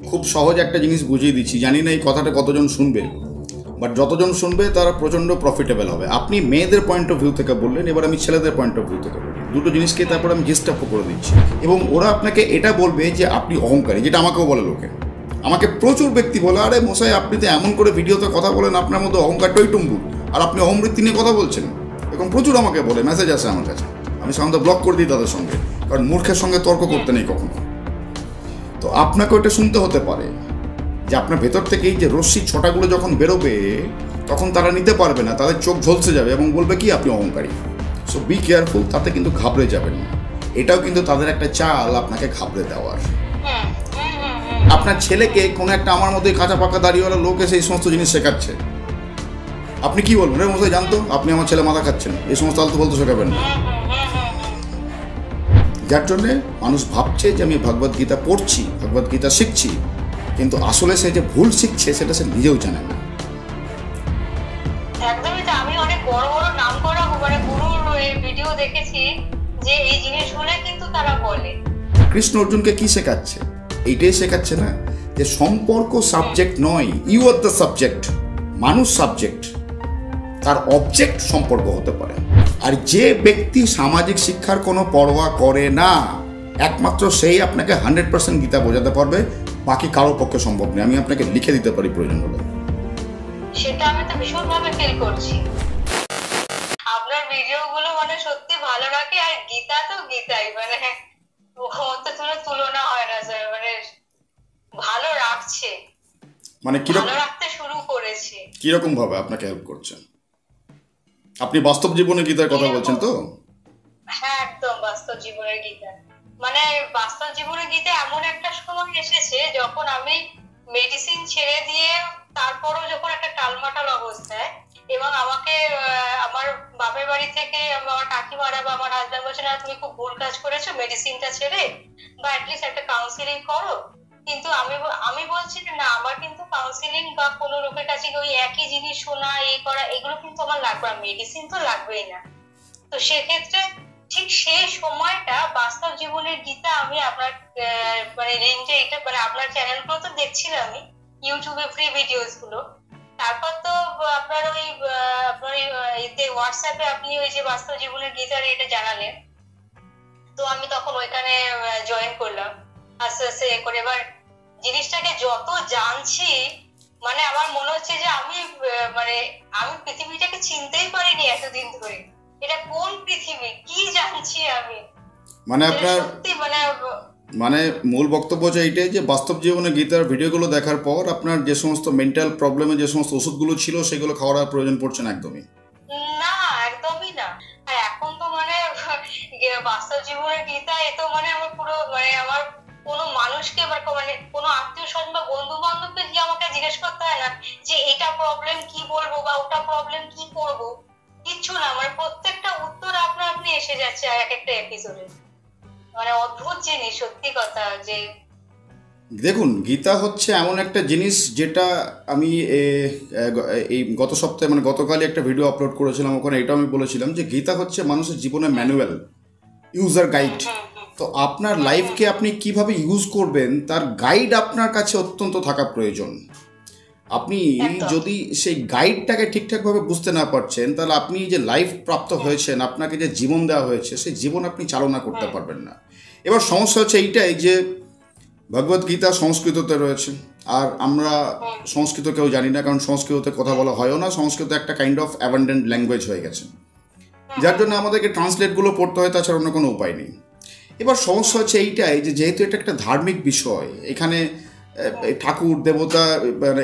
খুব সহজ একটা জিনিস বুঝিয়ে দিচ্ছি, জানি না এই কথাটা কতজন শুনবে, বাট যতজন শুনবে তারা প্রচণ্ড প্রফিটেবল হবে। আপনি মেয়েদের পয়েন্ট অফ ভিউ থেকে বললেন, এবার আমি ছেলেদের পয়েন্ট অফ ভিউ থেকে বলি। দুটো জিনিসকে তারপর আমি জিস্টাপ করে দিচ্ছি, এবং ওরা আপনাকে এটা বলবে যে আপনি অহংকারী, যেটা আমাকেও বলে লোকে। আমাকে প্রচুর ব্যক্তি বলে, আরে মশাই আপনি তো এমন করে ভিডিওতে কথা বলেন, আপনার মধ্যে অহংকার টইটুম্বু, আর আপনি অমৃত্যু নিয়ে কথা বলছেন। এরকম প্রচুর আমাকে বলে, মেসেজ আসে আমার কাছে। আমি সাধারণত ব্লক করে দিই তাদের সঙ্গে, কারণ মূর্খের সঙ্গে তর্ক করতে নেই কখনো। তো আপনাকে ওটা শুনতে হতে পারে যে আপনার ভেতর থেকে এই যে রশ্মির ছটাগুলো যখন বেরোবে, তখন তারা নিতে পারবে না, তাদের চোখ ঝলসে যাবে এবং বলবে কি আপনি অহংকারী। সো বি কেয়ারফুল, তাতে কিন্তু ঘাবড়ে যাবেন না। এটাও কিন্তু তাদের একটা চাল আপনাকে ঘাবড়ে দেওয়ার। আপনার ছেলেকে কোনো একটা আমার মতোই কাঁচা পাকা দাড়িওয়ালা লোক এসে এই সমস্ত জিনিস শেখাচ্ছে, আপনি কি বলবেন? রে মশাই জানতো আপনি আমার ছেলে মাথা খাচ্ছেন, এই সমস্ত আলতু বলতে শেখাবেন না। যার জন্যে মানুষ ভাবছে যে আমি ভগবদ্গীতা পড়ছি, ভগবদ্গীতা শিখছি, কিন্তু আসলে সে যে ভুল শিখছে সেটা সে নিজেও জানে না। একদমই তো। আমি অনেক বড় বড় নাম করা মানে গুরুর ভিডিও দেখেছি যে এই জিনিসগুলো কিন্তু তারা বলে। কৃষ্ণ অর্জুনকে কি শেখাচ্ছে? এইটাই শেখাচ্ছে না যে সম্পর্ক সাবজেক্ট নয়, ইউ আর দ্য সাবজেক্ট। মানুষ সাবজেক্ট, তার অবজেক্ট সম্পর্ক হতে পারে। আর যে ব্যক্তি সামাজিক শিক্ষার কোনো পরোয়া করে না, একমাত্র সেই আপনাকে 100% গীতা বোঝাতে পারবে, বাকি কারোর পক্ষে সম্ভব নেই। আমি আপনাকে লিখে দিতে পারি প্রয়োজন হলে। সেটা আমি তো ভীষণভাবে ফিল করছি। আপনার ভিডিওগুলো মানে সত্যি ভালো লাগে, আর গীতা তো গীতাই, মানে তুলনা হয় না স্যার। মানে ভালো রাখছে, মানে ভালো রাখতে শুরু করেছে। কিরকম ভাবে আপনাকে হেল্প করছে? আপনি বাস্তব জীবনে গীতার কথা বলছেন তো? হ্যাঁ, একদম বাস্তব জীবনের গীতা। মানে বাস্তব জীবনের গীতা এমন একটা সময় এসেছে যখন আমি মেডিসিন ছেড়ে দিয়ে তারপরও যখন একটা টালমাটাল অবস্থায়, এবং আমাকে আমার বাপের বাড়ি থেকে আমার কাকিমারা বা আমার হাজব্যান্ড বলছে, না তুমি খুব ভুল কাজ করেছো, মেডিসিনটা ছেড়ে বা অ্যাটলিস্ট একটা কাউন্সিলিং করো। কিন্তু আমি বলছি না, আমার কিন্তু কাউন্সিলিং বা কোনো লোকের কাছে ওই একই জিনিস শোনা, এই করা, এগুলো কিন্তু আমার লাগবে না, মেডিসিন তো লাগবেই না। তো সেক্ষেত্রে ঠিক সেই সময়টা বাস্তব জীবনের গীতা আমি আপনার মানে লিঙ্কে এটা মানে আপনার চ্যানেলগুলো তো দেখছিলাম, আমি ইউটিউবে ফ্রি ভিডিওস গুলো। তারপর তো আপনার ওই আপনার এতে হোয়াটসঅ্যাপে আপনি ওই যে বাস্তব জীবনের গীতার এটা জানালেন, তো আমি তখন ওইখানে জয়েন করলাম আস্তে আস্তে করে। এবার জিনিসটাকে যত জানছি, মানে আমার মনে হচ্ছে যে আমি মানে আমি পৃথিবীটাকে চিনতেই পারিনি এতদিন ধরে। এটা কোন পৃথিবী, কি জানছি আমি। মানে আপনার মানে মূল বক্তব্য হচ্ছে এইটাই যে বাস্তব জীবনে গীতার ভিডিওগুলো দেখার পর আপনার যে সমস্ত মেন্টাল প্রবলেমে যে সমস্ত ওষুধগুলো ছিল সেগুলো খাওয়ার প্রয়োজন পড়ছে না একদমই না, একদমই না। আর এখন তো মানে বাস্তব জীবনের গীতা এ তো মানে আমার পুরো মানে আমার কোনো মানুষকে মানে কোনো আত্মীয় স্বজন বা বন্ধু বান্ধবকে গিয়ে আমাকে জিজ্ঞেস করতে হয় না যে এটা প্রবলেম কি বলবো বা ওটা প্রবলেম কি করবো, কিচ্ছু না। মানে প্রত্যেকটা উত্তর আপনি এসে যাচ্ছে এক একটা এপিসোডে। মানে অদ্ভুত জিনিস, সত্যি কথা। যে দেখুন, গীতা হচ্ছে এমন একটা জিনিস যেটা আমি এই গত সপ্তাহে মানে গতকালই একটা ভিডিও আপলোড করেছিলাম, ওখানে এটা আমি বলেছিলাম যে গীতা হচ্ছে মানুষের জীবনের ম্যানুয়াল, ইউজার গাইড। তো আপনার লাইফকে আপনি কিভাবে ইউজ করবেন তার গাইড আপনার কাছে অত্যন্ত থাকা প্রয়োজন। আপনি যদি সেই গাইডটাকে ঠিকঠাকভাবে বুঝতে না পারছেন, তাহলে আপনি যে লাইফ প্রাপ্ত হয়েছেন, আপনাকে যে জীবন দেওয়া হয়েছে, সেই জীবন আপনি চালনা করতে পারবেন না। এবার সমস্যা হচ্ছে এইটাই যে ভগবদ্গীতা সংস্কৃততে রয়েছে, আর আমরা সংস্কৃত কেউ জানি না, কারণ সংস্কৃততে কথা বলা হয়ও না। সংস্কৃত একটা কাইন্ড অফ অ্যাবান্ডেন্ট ল্যাঙ্গুয়েজ হয়ে গেছে, যার জন্য আমাদেরকে ট্রান্সলেটগুলো পড়তে হয়, তাছাড়া অন্য কোনো উপায় নেই। এবার সমস্যা হচ্ছে এইটাই যে যেহেতু এটা একটা ধার্মিক বিষয়, এখানে ঠাকুর দেবতা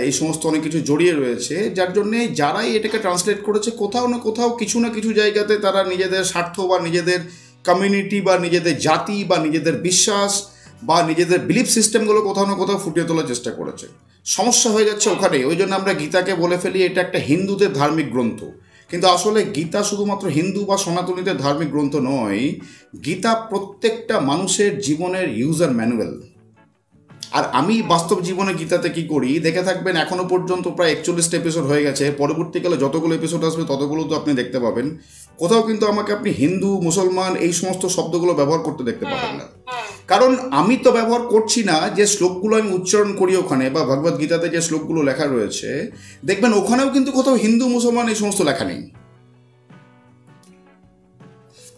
এই সমস্ত অনেক কিছু জড়িয়ে রয়েছে, যার জন্যে যারাই এটাকে ট্রান্সলেট করেছে কোথাও না কোথাও কিছু না কিছু জায়গাতে তারা নিজেদের স্বার্থ বা নিজেদের কমিউনিটি বা নিজেদের জাতি বা নিজেদের বিশ্বাস বা নিজেদের বিলিফ সিস্টেমগুলো কোথাও না কোথাও ফুটিয়ে তোলার চেষ্টা করেছে। সমস্যা হয়ে যাচ্ছে ওখানে। ওই জন্য আমরা গীতাকে বলে ফেলি এটা একটা হিন্দুদের ধার্মিক গ্রন্থ, কিন্তু আসলে গীতা শুধুমাত্র হিন্দু বা সনাতনীদের ধার্মিক গ্রন্থ নয়। গীতা প্রত্যেকটা মানুষের জীবনের ইউজার ম্যানুয়াল। আর আমি বাস্তব জীবনে গীতাতে কি করি দেখে থাকবেন, এখনো পর্যন্ত প্রায় 41টা এপিসোড হয়ে গেছে। পরবর্তীকালে যতগুলো এপিসোড আসবে ততগুলো তো আপনি দেখতে পাবেন। কোথাও কিন্তু আমাকে আপনি হিন্দু মুসলমান এই সমস্ত শব্দগুলো ব্যবহার করতে দেখতে পাবেন না। কারণ আমি তো ব্যবহার করছি না, যে শ্লোকগুলো আমি উচ্চারণ করি ওখানে বা ভগবদ গীতাতে যে শ্লোকগুলো লেখা রয়েছে দেখবেন ওখানেও কিন্তু কোথাও হিন্দু মুসলমান এই সমস্ত লেখা নেই।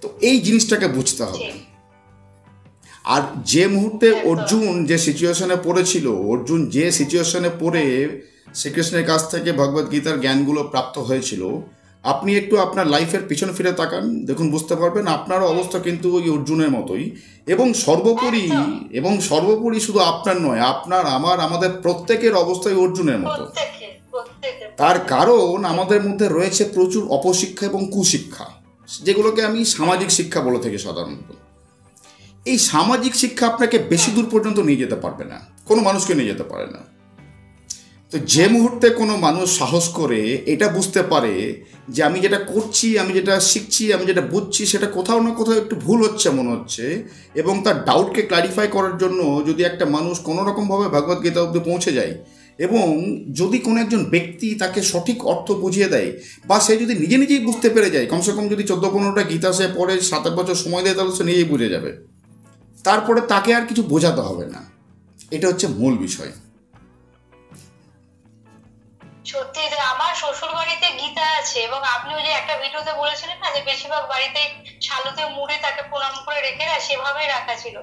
তো এই জিনিসটাকে বুঝতে হবে। আর যে মুহূর্তে অর্জুন যে সিচুয়েশনে পড়েছিল, অর্জুন যে সিচুয়েশনে পড়ে শ্রীকৃষ্ণের কাছ থেকে ভগবদ গীতার জ্ঞানগুলো প্রাপ্ত হয়েছিল, আপনি একটু আপনার লাইফের পিছন ফিরে তাকান, দেখুন বুঝতে পারবেন আপনারও অবস্থা কিন্তু ওই অর্জুনের মতোই। এবং সর্বোপরি শুধু আপনার নয়, আপনার আমাদের প্রত্যেকের অবস্থাই অর্জুনের মতো। তার কারণ আমাদের মধ্যে রয়েছে প্রচুর অপশিক্ষা এবং কুশিক্ষা, যেগুলোকে আমি সামাজিক শিক্ষা বলে থাকি সাধারণত। এই সামাজিক শিক্ষা আপনাকে বেশি দূর পর্যন্ত নিয়ে যেতে পারবে না, কোনো মানুষকে নিয়ে যেতে পারে না। তো যে মুহূর্তে কোনো মানুষ সাহস করে এটা বুঝতে পারে যে আমি যেটা করছি, আমি যেটা শিখছি, আমি যেটা বুঝছি সেটা কোথাও না কোথাও একটু ভুল হচ্ছে মনে হচ্ছে, এবং তার ডাউটকে ক্লারিফাই করার জন্য যদি একটা মানুষ কোনো রকমভাবে ভগবদ গীতা অবধি পৌঁছে যায়, এবং যদি কোনো একজন ব্যক্তি তাকে সঠিক অর্থ বুঝিয়ে দেয়, বা সে যদি নিজে নিজেই বুঝতে পেরে যায়, কমসে কম যদি 14-15টা গীতা সে পরে 7-8 বছর সময় দেয়, তাহলে সে নিজেই বুঝে যাবে। তারপরে তাকে আর কিছু বোঝাতে হবে না। এটা হচ্ছে মূল বিষয়। সত্যি আমার শ্বশুর বাড়িতে গীতা আছে, এবং আপনি ওই যে একটা ভিডিওতে বলেছিলেন না যে বেশিরভাগ বাড়িতে শালুতে মুড়ে তাকে প্রণাম করে রেখে দেয়, সেভাবেই রাখা ছিল।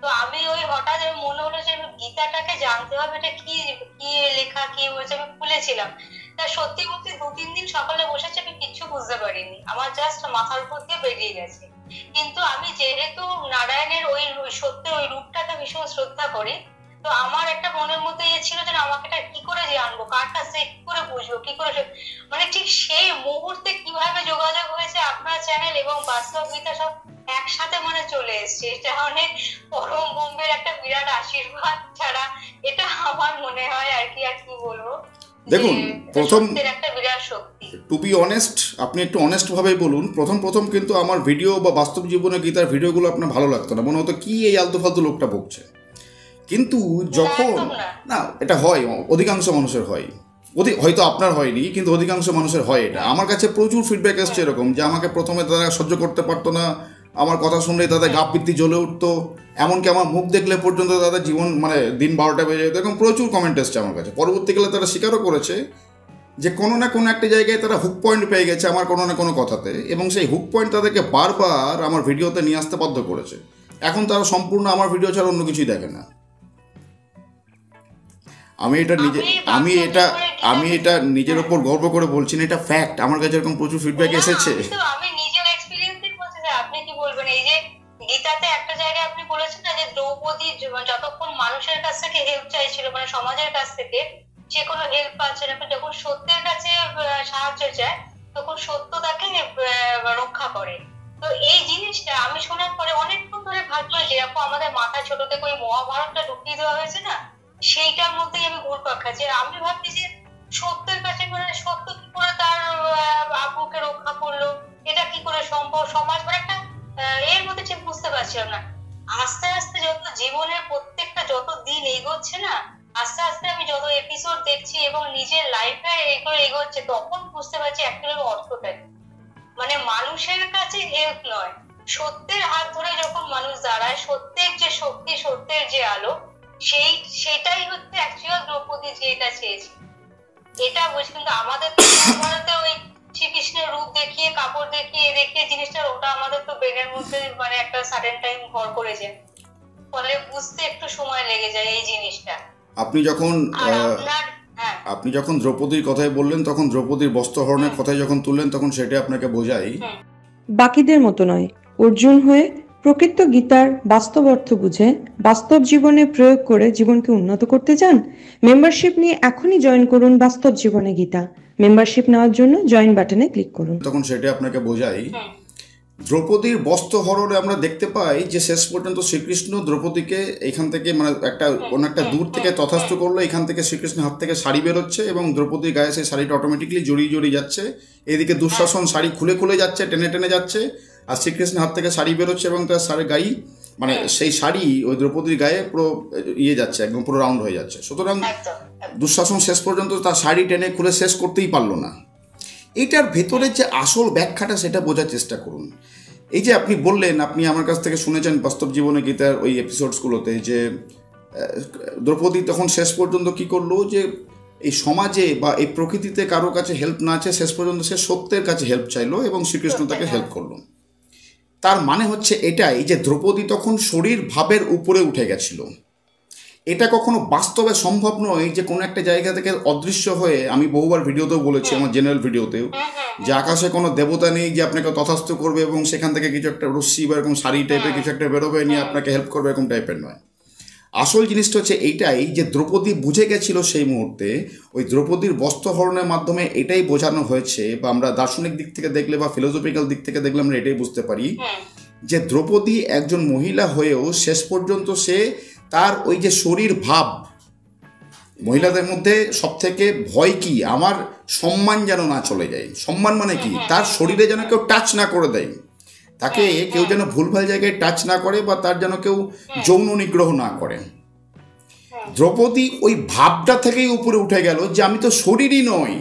তো আমি ওই হঠাৎ মনে হলো যে গীতাটাকে জানতে হবে, এটা কি কি লেখা কি হয়েছে, আমি খুলেছিলাম। তা সত্যি বলতে 2-3 দিন সকালে বসেছি, আমি কিচ্ছু বুঝতে পারিনি, আমার জাস্ট মাথার উপর দিয়ে বেরিয়ে গেছে। কিন্তু আমি যেহেতু নারায়ণের ওই সত্যের ওই রূপটাকে ভীষণ শ্রদ্ধা করি, তো আমার একটা মনের মধ্যে ছিল যে আমাকে এটা কি করে জানবো, কার কাছে কি করে বুঝবো, কি করে, মানে ঠিক সেই মুহূর্তে কিভাবে যোগাযোগ হয়েছে আপনার চ্যানেল এবং বাস্তব গীতা সব একসাথে মানে চলে এসছে। এটা অনেক পরম বোম্বের একটা বিরাট আশীর্বাদ ছাড়া এটা আমার মনে হয় আর কি। আর কি বলবো, দেখুন প্রথম একটা বিরাট শক্তি। টু বি অনেস্ট, আপনি একটু অনেস্ট ভাবেই বলুন, প্রথম কিন্তু আমার ভিডিও বা বাস্তব জীবনে গীতার ভিডিওগুলো আপনার ভালো লাগতো না, মনে হতো কি এই আলতু ফালতু লোকটা বকছে। কিন্তু যখন না, এটা হয়, অধিকাংশ মানুষের হয়, হয়তো আপনার হয়নি কিন্তু অধিকাংশ মানুষের হয় এটা। আমার কাছে প্রচুর ফিডব্যাক এসছে এরকম, যে আমাকে প্রথমে তারা সহ্য করতে পারতো না, আমার কথা শুনলেই তাদের গা পিত্তি জ্বলে উঠতো, এমনকি আমার মুখ দেখলে পর্যন্ত তাদের জীবন মানে দিন 12টা বেজে যেত, এরকম প্রচুর কমেন্ট এসছে আমার কাছে। পরবর্তীকালে তারা স্বীকারও করেছে যে কোনো না কোনো একটা জায়গায় তারা হুক পয়েন্ট পেয়ে গেছে আমার কোনো না কোনো কথাতে, এবং সেই হুক পয়েন্ট তাদেরকে বারবার আমার ভিডিওতে নিয়ে আসতে বাধ্য করেছে। এখন তারা সম্পূর্ণ আমার ভিডিও ছাড়া অন্য কিছুই দেখে না। আমি এটা নিজের ওপর গর্ব করে বলছি না, এটা ফ্যাক্ট। আমার কাছে এরকম প্রচুর ফিডব্যাক এসেছে। আমি নিজের এক্সপেরিয়েন্সই বলছি যে আপনি কি বলবেন। এই যে গীতাতে একটা জায়গায় আপনি বলেছেন না যে দ্রৌপদী যতক্ষণ মানুষের কাছ থেকে হেল্প চাইছিল, মানে সমাজের কাছ থেকে, যে কোনো হেল্প পাচ্ছে না, যখন সত্যের কাছে সাহায্য চায় তখন সত্য তাকে রক্ষা করে। তো এই জিনিসটা আমি শোনার পরে অনেকক্ষণ ধরে ভাবছি, যেরকম আমাদের মাথা ছোট থেকে ওই মহাভারতটা ঢুকিয়ে দেওয়া হয়েছে না, সেইটার মধ্যেই আমি ঘুরপাক খাচ্ছি। আমি ভাবছি যে সত্যের কাছে, মানে সত্য কি করে তার আব্বুকে রক্ষা করলো, এটা কি করে সম্ভব, সমাজ মানে একটা এর মধ্যে ঠিক বুঝতে পারছিলাম না। আস্তে আস্তে যত জীবনের প্রত্যেকটা যত দিন এগোচ্ছে না, আস্তে আস্তে আমি যত এপিসোড দেখছি এবং নিজের লাইফে এগুলো এগোচ্ছে, তখন বুঝতে পারছি অ্যাকচুয়ালি অর্থটা মানে মানুষের কাছে হেল্প নয়, সত্যের হাত ধরে যখন মানুষ দাঁড়ায়, সত্যের যে শক্তি, সত্যের যে আলো, সেটাই হচ্ছে অ্যাকচুয়াল দ্রৌপদী যে এটা চেয়েছে, এটা বুঝি। কিন্তু আমাদের তো ভারতে ওই শ্রীকৃষ্ণের রূপ দেখিয়ে, কাপড় দেখিয়ে জিনিসটা, ওটা আমাদের তো ব্রেনের মধ্যে মানে একটা সাডেন টাইম ভর করে যায়, ফলে বুঝতে একটু সময় লেগে যায় এই জিনিসটা। আপনি যখন দ্রৌপদীর কথাই বললেন, তখন দ্রৌপদীর বস্ত্রহরণের কথাই যখন তুললেন, তখন সেটা আপনাকে বোঝাই বাকিদের মতো নয়, অর্জুন হয়ে প্রকৃত গীতার বাস্তব অর্থ বুঝে বাস্তব জীবনে প্রয়োগ করে জীবনকে উন্নত করতে চান? মেম্বারশিপ নিয়ে এখনই জয়েন করুন বাস্তব জীবনে গীতা। মেম্বারশিপ নেওয়ার জন্য জয়েন বাটনে ক্লিক করুন। তখন সেটা আপনাকে বোঝাই। দ্রৌপদীর বস্ত্রহরণে আমরা দেখতে পাই যে শেষ পর্যন্ত শ্রীকৃষ্ণ দ্রৌপদীকে এখান থেকে মানে একটা দূর থেকে তথাস্থ করলো, এখান থেকে শ্রীকৃষ্ণের হাত থেকে শাড়ি বেরোচ্ছে এবং দ্রৌপদীর গায়ে সেই শাড়িটা অটোমেটিকলি জড়িয়ে যাচ্ছে। এদিকে দুঃশাসন শাড়ি খুলে যাচ্ছে, টেনে যাচ্ছে, আর শ্রীকৃষ্ণের হাত থেকে শাড়ি বেরোচ্ছে এবং তার শাড়ির গায়ে মানে সেই শাড়ি ওই দ্রৌপদীর গায়ে পুরো যাচ্ছে, একদম পুরো রাউন্ড হয়ে যাচ্ছে। সুতরাং দুঃশাসন শেষ পর্যন্ত তার শাড়ি টেনে খুলে শেষ করতেই পারলো না। এইটার ভেতরে যে আসল ব্যাখ্যাটা সেটা বোঝার চেষ্টা করুন। এই যে আপনি বললেন, আপনি আমার কাছ থেকে শুনেছেন বাস্তব জীবনে গীতার ওই এপিসোডসগুলোতে, যে দ্রৌপদী তখন শেষ পর্যন্ত কি করলো, যে এই সমাজে বা এই প্রকৃতিতে কারো কাছে হেল্প না আছে, শেষ পর্যন্ত সে সত্যের কাছে হেল্প চাইলো এবং শ্রীকৃষ্ণ তাকে হেল্প করলো। তার মানে হচ্ছে এটাই যে দ্রৌপদী তখন শরীর ভাবের উপরে উঠে গেছিল। এটা কখনো বাস্তবে সম্ভব নয় যে কোনো একটা জায়গা থেকে অদৃশ্য হয়ে, আমি বহুবার ভিডিওতেও বলেছি, আমার জেনারেল ভিডিওতেও, যে আকাশে কোনো দেবতা নেই যে আপনাকে তথাস্থ করবে এবং সেখান থেকে কিছু একটা রশ্মি বা এরকম শাড়ি টাইপের কিছু একটা বেরোবে, নিয়ে আপনাকে হেল্প করবে, এরকম টাইপের নয়। আসল জিনিসটা হচ্ছে এইটাই যে দ্রৌপদী বুঝে গেছিল সেই মুহূর্তে, ওই দ্রৌপদীর বস্ত্রহরণের মাধ্যমে এটাই বোঝানো হয়েছে, বা আমরা দার্শনিক দিক থেকে দেখলে বা ফিলোসফিক্যাল দিক থেকে দেখলে আমরা এটাই বুঝতে পারি যে দ্রৌপদী একজন মহিলা হয়েও শেষ পর্যন্ত সে তার ওই যে শরীর ভাব, মহিলাদের মধ্যে সব থেকে ভয় কি, আমার সম্মান যেন না চলে যায়। সম্মান মানে কি, তার শরীরে যেন কেউ টাচ না করে দেয়, তাকে কেউ যেন ভুলভাল জায়গায় টাচ না করে, বা তার যেন কেউ যৌন নিগ্রহ না করে। দ্রৌপদী ওই ভাবটা থেকেই উপরে উঠে গেল যে আমি তো শরীরই নই,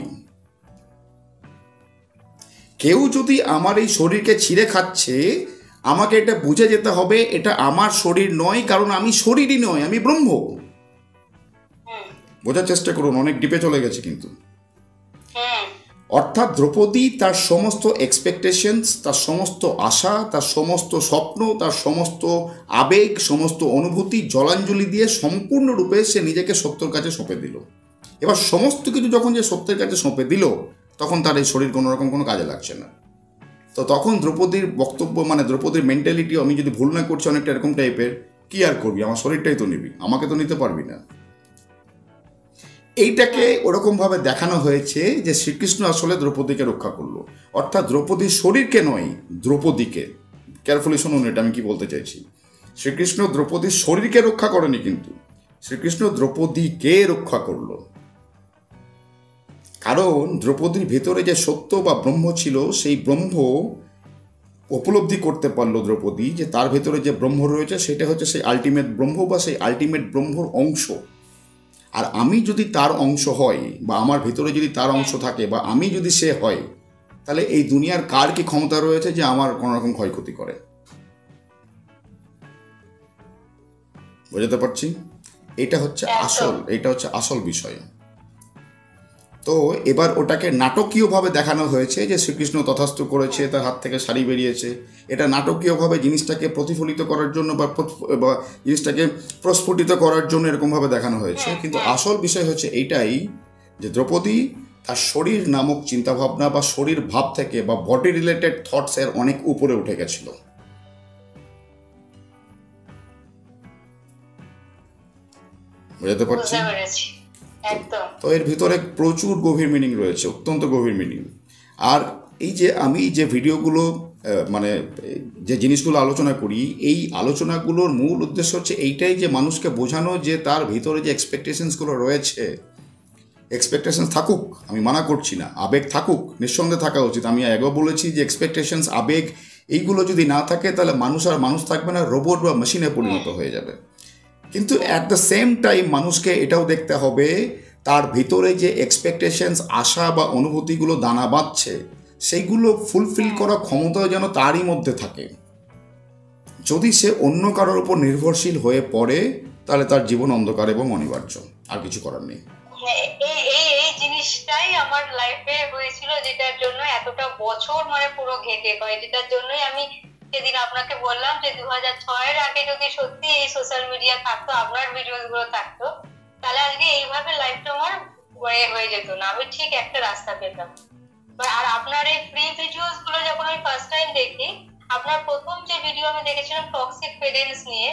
কেউ যদি আমার এই শরীরকে ছিঁড়ে খাচ্ছে, আমাকে এটা বুঝে যেতে হবে এটা আমার শরীর নয়, কারণ আমি শরীরই নয়, আমি ব্রহ্ম। বোঝার চেষ্টা করুন, অনেক ডিপে চলে গেছে কিন্তু। অর্থাৎ দ্রৌপদী তার সমস্ত এক্সপেকটেশনস, তার সমস্ত আশা, তার সমস্ত স্বপ্ন, তার সমস্ত আবেগ, সমস্ত অনুভূতি জলাঞ্জলি দিয়ে সম্পূর্ণরূপে সে নিজেকে সত্যের কাছে সঁপে দিল। এবার সমস্ত কিছু যখন যে সত্যের কাছে সঁপে দিল, তখন তার এই শরীর কোনো রকম কোনো কাজে লাগছে না। তো তখন দ্রৌপদীর বক্তব্য, মানে দ্রৌপদীর মেন্টালিটি, আমি যদি ভুল না করছি, অনেকটা এরকম টাইপের, কি আর করবি, আমার শরীরটাই তো নিবি, আমাকে তো নিতে পারবি না। এইটাকে ওরকমভাবে দেখানো হয়েছে যে শ্রীকৃষ্ণ আসলে দ্রৌপদীকে রক্ষা করলো, অর্থাৎ দ্রৌপদীর শরীরকে নয়, দ্রৌপদীকে। কেয়ারফুলি শুনুন এটা আমি কি বলতে চাইছি। শ্রীকৃষ্ণ দ্রৌপদীর শরীরকে রক্ষা করেনি, কিন্তু শ্রীকৃষ্ণ দ্রৌপদীকে রক্ষা করলো। কারণ দ্রৌপদীর ভেতরে যে সত্য বা ব্রহ্ম ছিল, সেই ব্রহ্ম উপলব্ধি করতে পারলো দ্রৌপদী, যে তার ভেতরে যে ব্রহ্ম রয়েছে সেটা হচ্ছে সেই আলটিমেট ব্রহ্ম, বা সেই আলটিমেট ব্রহ্মর অংশ। আর আমি যদি তার অংশ হয়, বা আমার ভিতরে যদি তার অংশ থাকে, বা আমি যদি সে হয়, তাহলে এই দুনিয়ার কার কি ক্ষমতা রয়েছে যে আমার কোনো রকম ক্ষয়ক্ষতি করে? বুঝতে পারছি? এটা হচ্ছে আসল বিষয়। তো এবার ওটাকে নাটকীয়ভাবে দেখানো হয়েছে যে শ্রীকৃষ্ণ তথাস্তু করেছে, তার হাত থেকে শাড়ি বেরিয়েছে। এটা নাটকীয়ভাবে জিনিসটাকে প্রতিফলিত করার জন্য, বা জিনিসটাকে প্রস্ফুটিত করার জন্য এরকমভাবে দেখানো হয়েছে। কিন্তু আসল বিষয় হচ্ছে এইটাই যে দ্রৌপদী তার শরীর নামক চিন্তাভাবনা বা শরীর ভাব থেকে, বা বডি রিলেটেড থটসের অনেক উপরে উঠে গেছিল। বুঝতে পারছি? তো এর ভিতরে প্রচুর গভীর মিনিং রয়েছে, অত্যন্ত গভীর মিনিং। আর এই যে আমি যে ভিডিওগুলো, মানে যে জিনিসগুলো আলোচনা করি, এই আলোচনাগুলোর মূল উদ্দেশ্য হচ্ছে এইটাই, যে মানুষকে বোঝানো যে তার ভিতরে যে এক্সপেকটেশনসগুলো রয়েছে, এক্সপেকটেশনস থাকুক, আমি মানা করছি না, আবেগ থাকুক, নিঃসন্দেহে থাকা উচিত। আমি আগেও বলেছি যে এক্সপেকটেশনস, আবেগ, এইগুলো যদি না থাকে, তাহলে মানুষ আর মানুষ থাকবে না, রোবট বা মেশিনে পরিণত হয়ে যাবে। কিন্তু অ্যাট দ্য সেম টাইম মানুষকে এটাও দেখতে হবে তার ভিতরে যে এক্সপেকটেশনস, আশা বা অনুভূতিগুলো দানা বাঁধছে, সেইগুলো ফুলফিল করার ক্ষমতাও যেন তারই মধ্যে থাকে। যদি সে অন্য কারোর উপর নির্ভরশীল হয়ে পড়ে, তাহলে তার জীবন অন্ধকার এবং অনিবার্য, আর কিছু করার নেই। এই জিনিসটাই আমার লাইফে হয়েছিল, যেটার জন্য এতটা বছর মানে পুরো ঘেটে হয়, যেটার জন্যই আমি সেদিন আপনাকে বললাম যে 2006-এর আগে যদি সত্যি এই সোশ্যাল মিডিয়া থাকতো, আপনার ভিডিওস গুলো থাকতো, তাহলে আজকে এইভাবে লাইফটা আমার হয়ে যেত না, আমি ঠিক একটা রাস্তা পেতাম। আর আপনার এই ফ্রি ভিডিওস গুলো যখন আমি ফার্স্ট টাইম দেখি, আপনার প্রথম যে ভিডিও আমি দেখেছিলাম টক্সিক পেরেন্টস নিয়ে,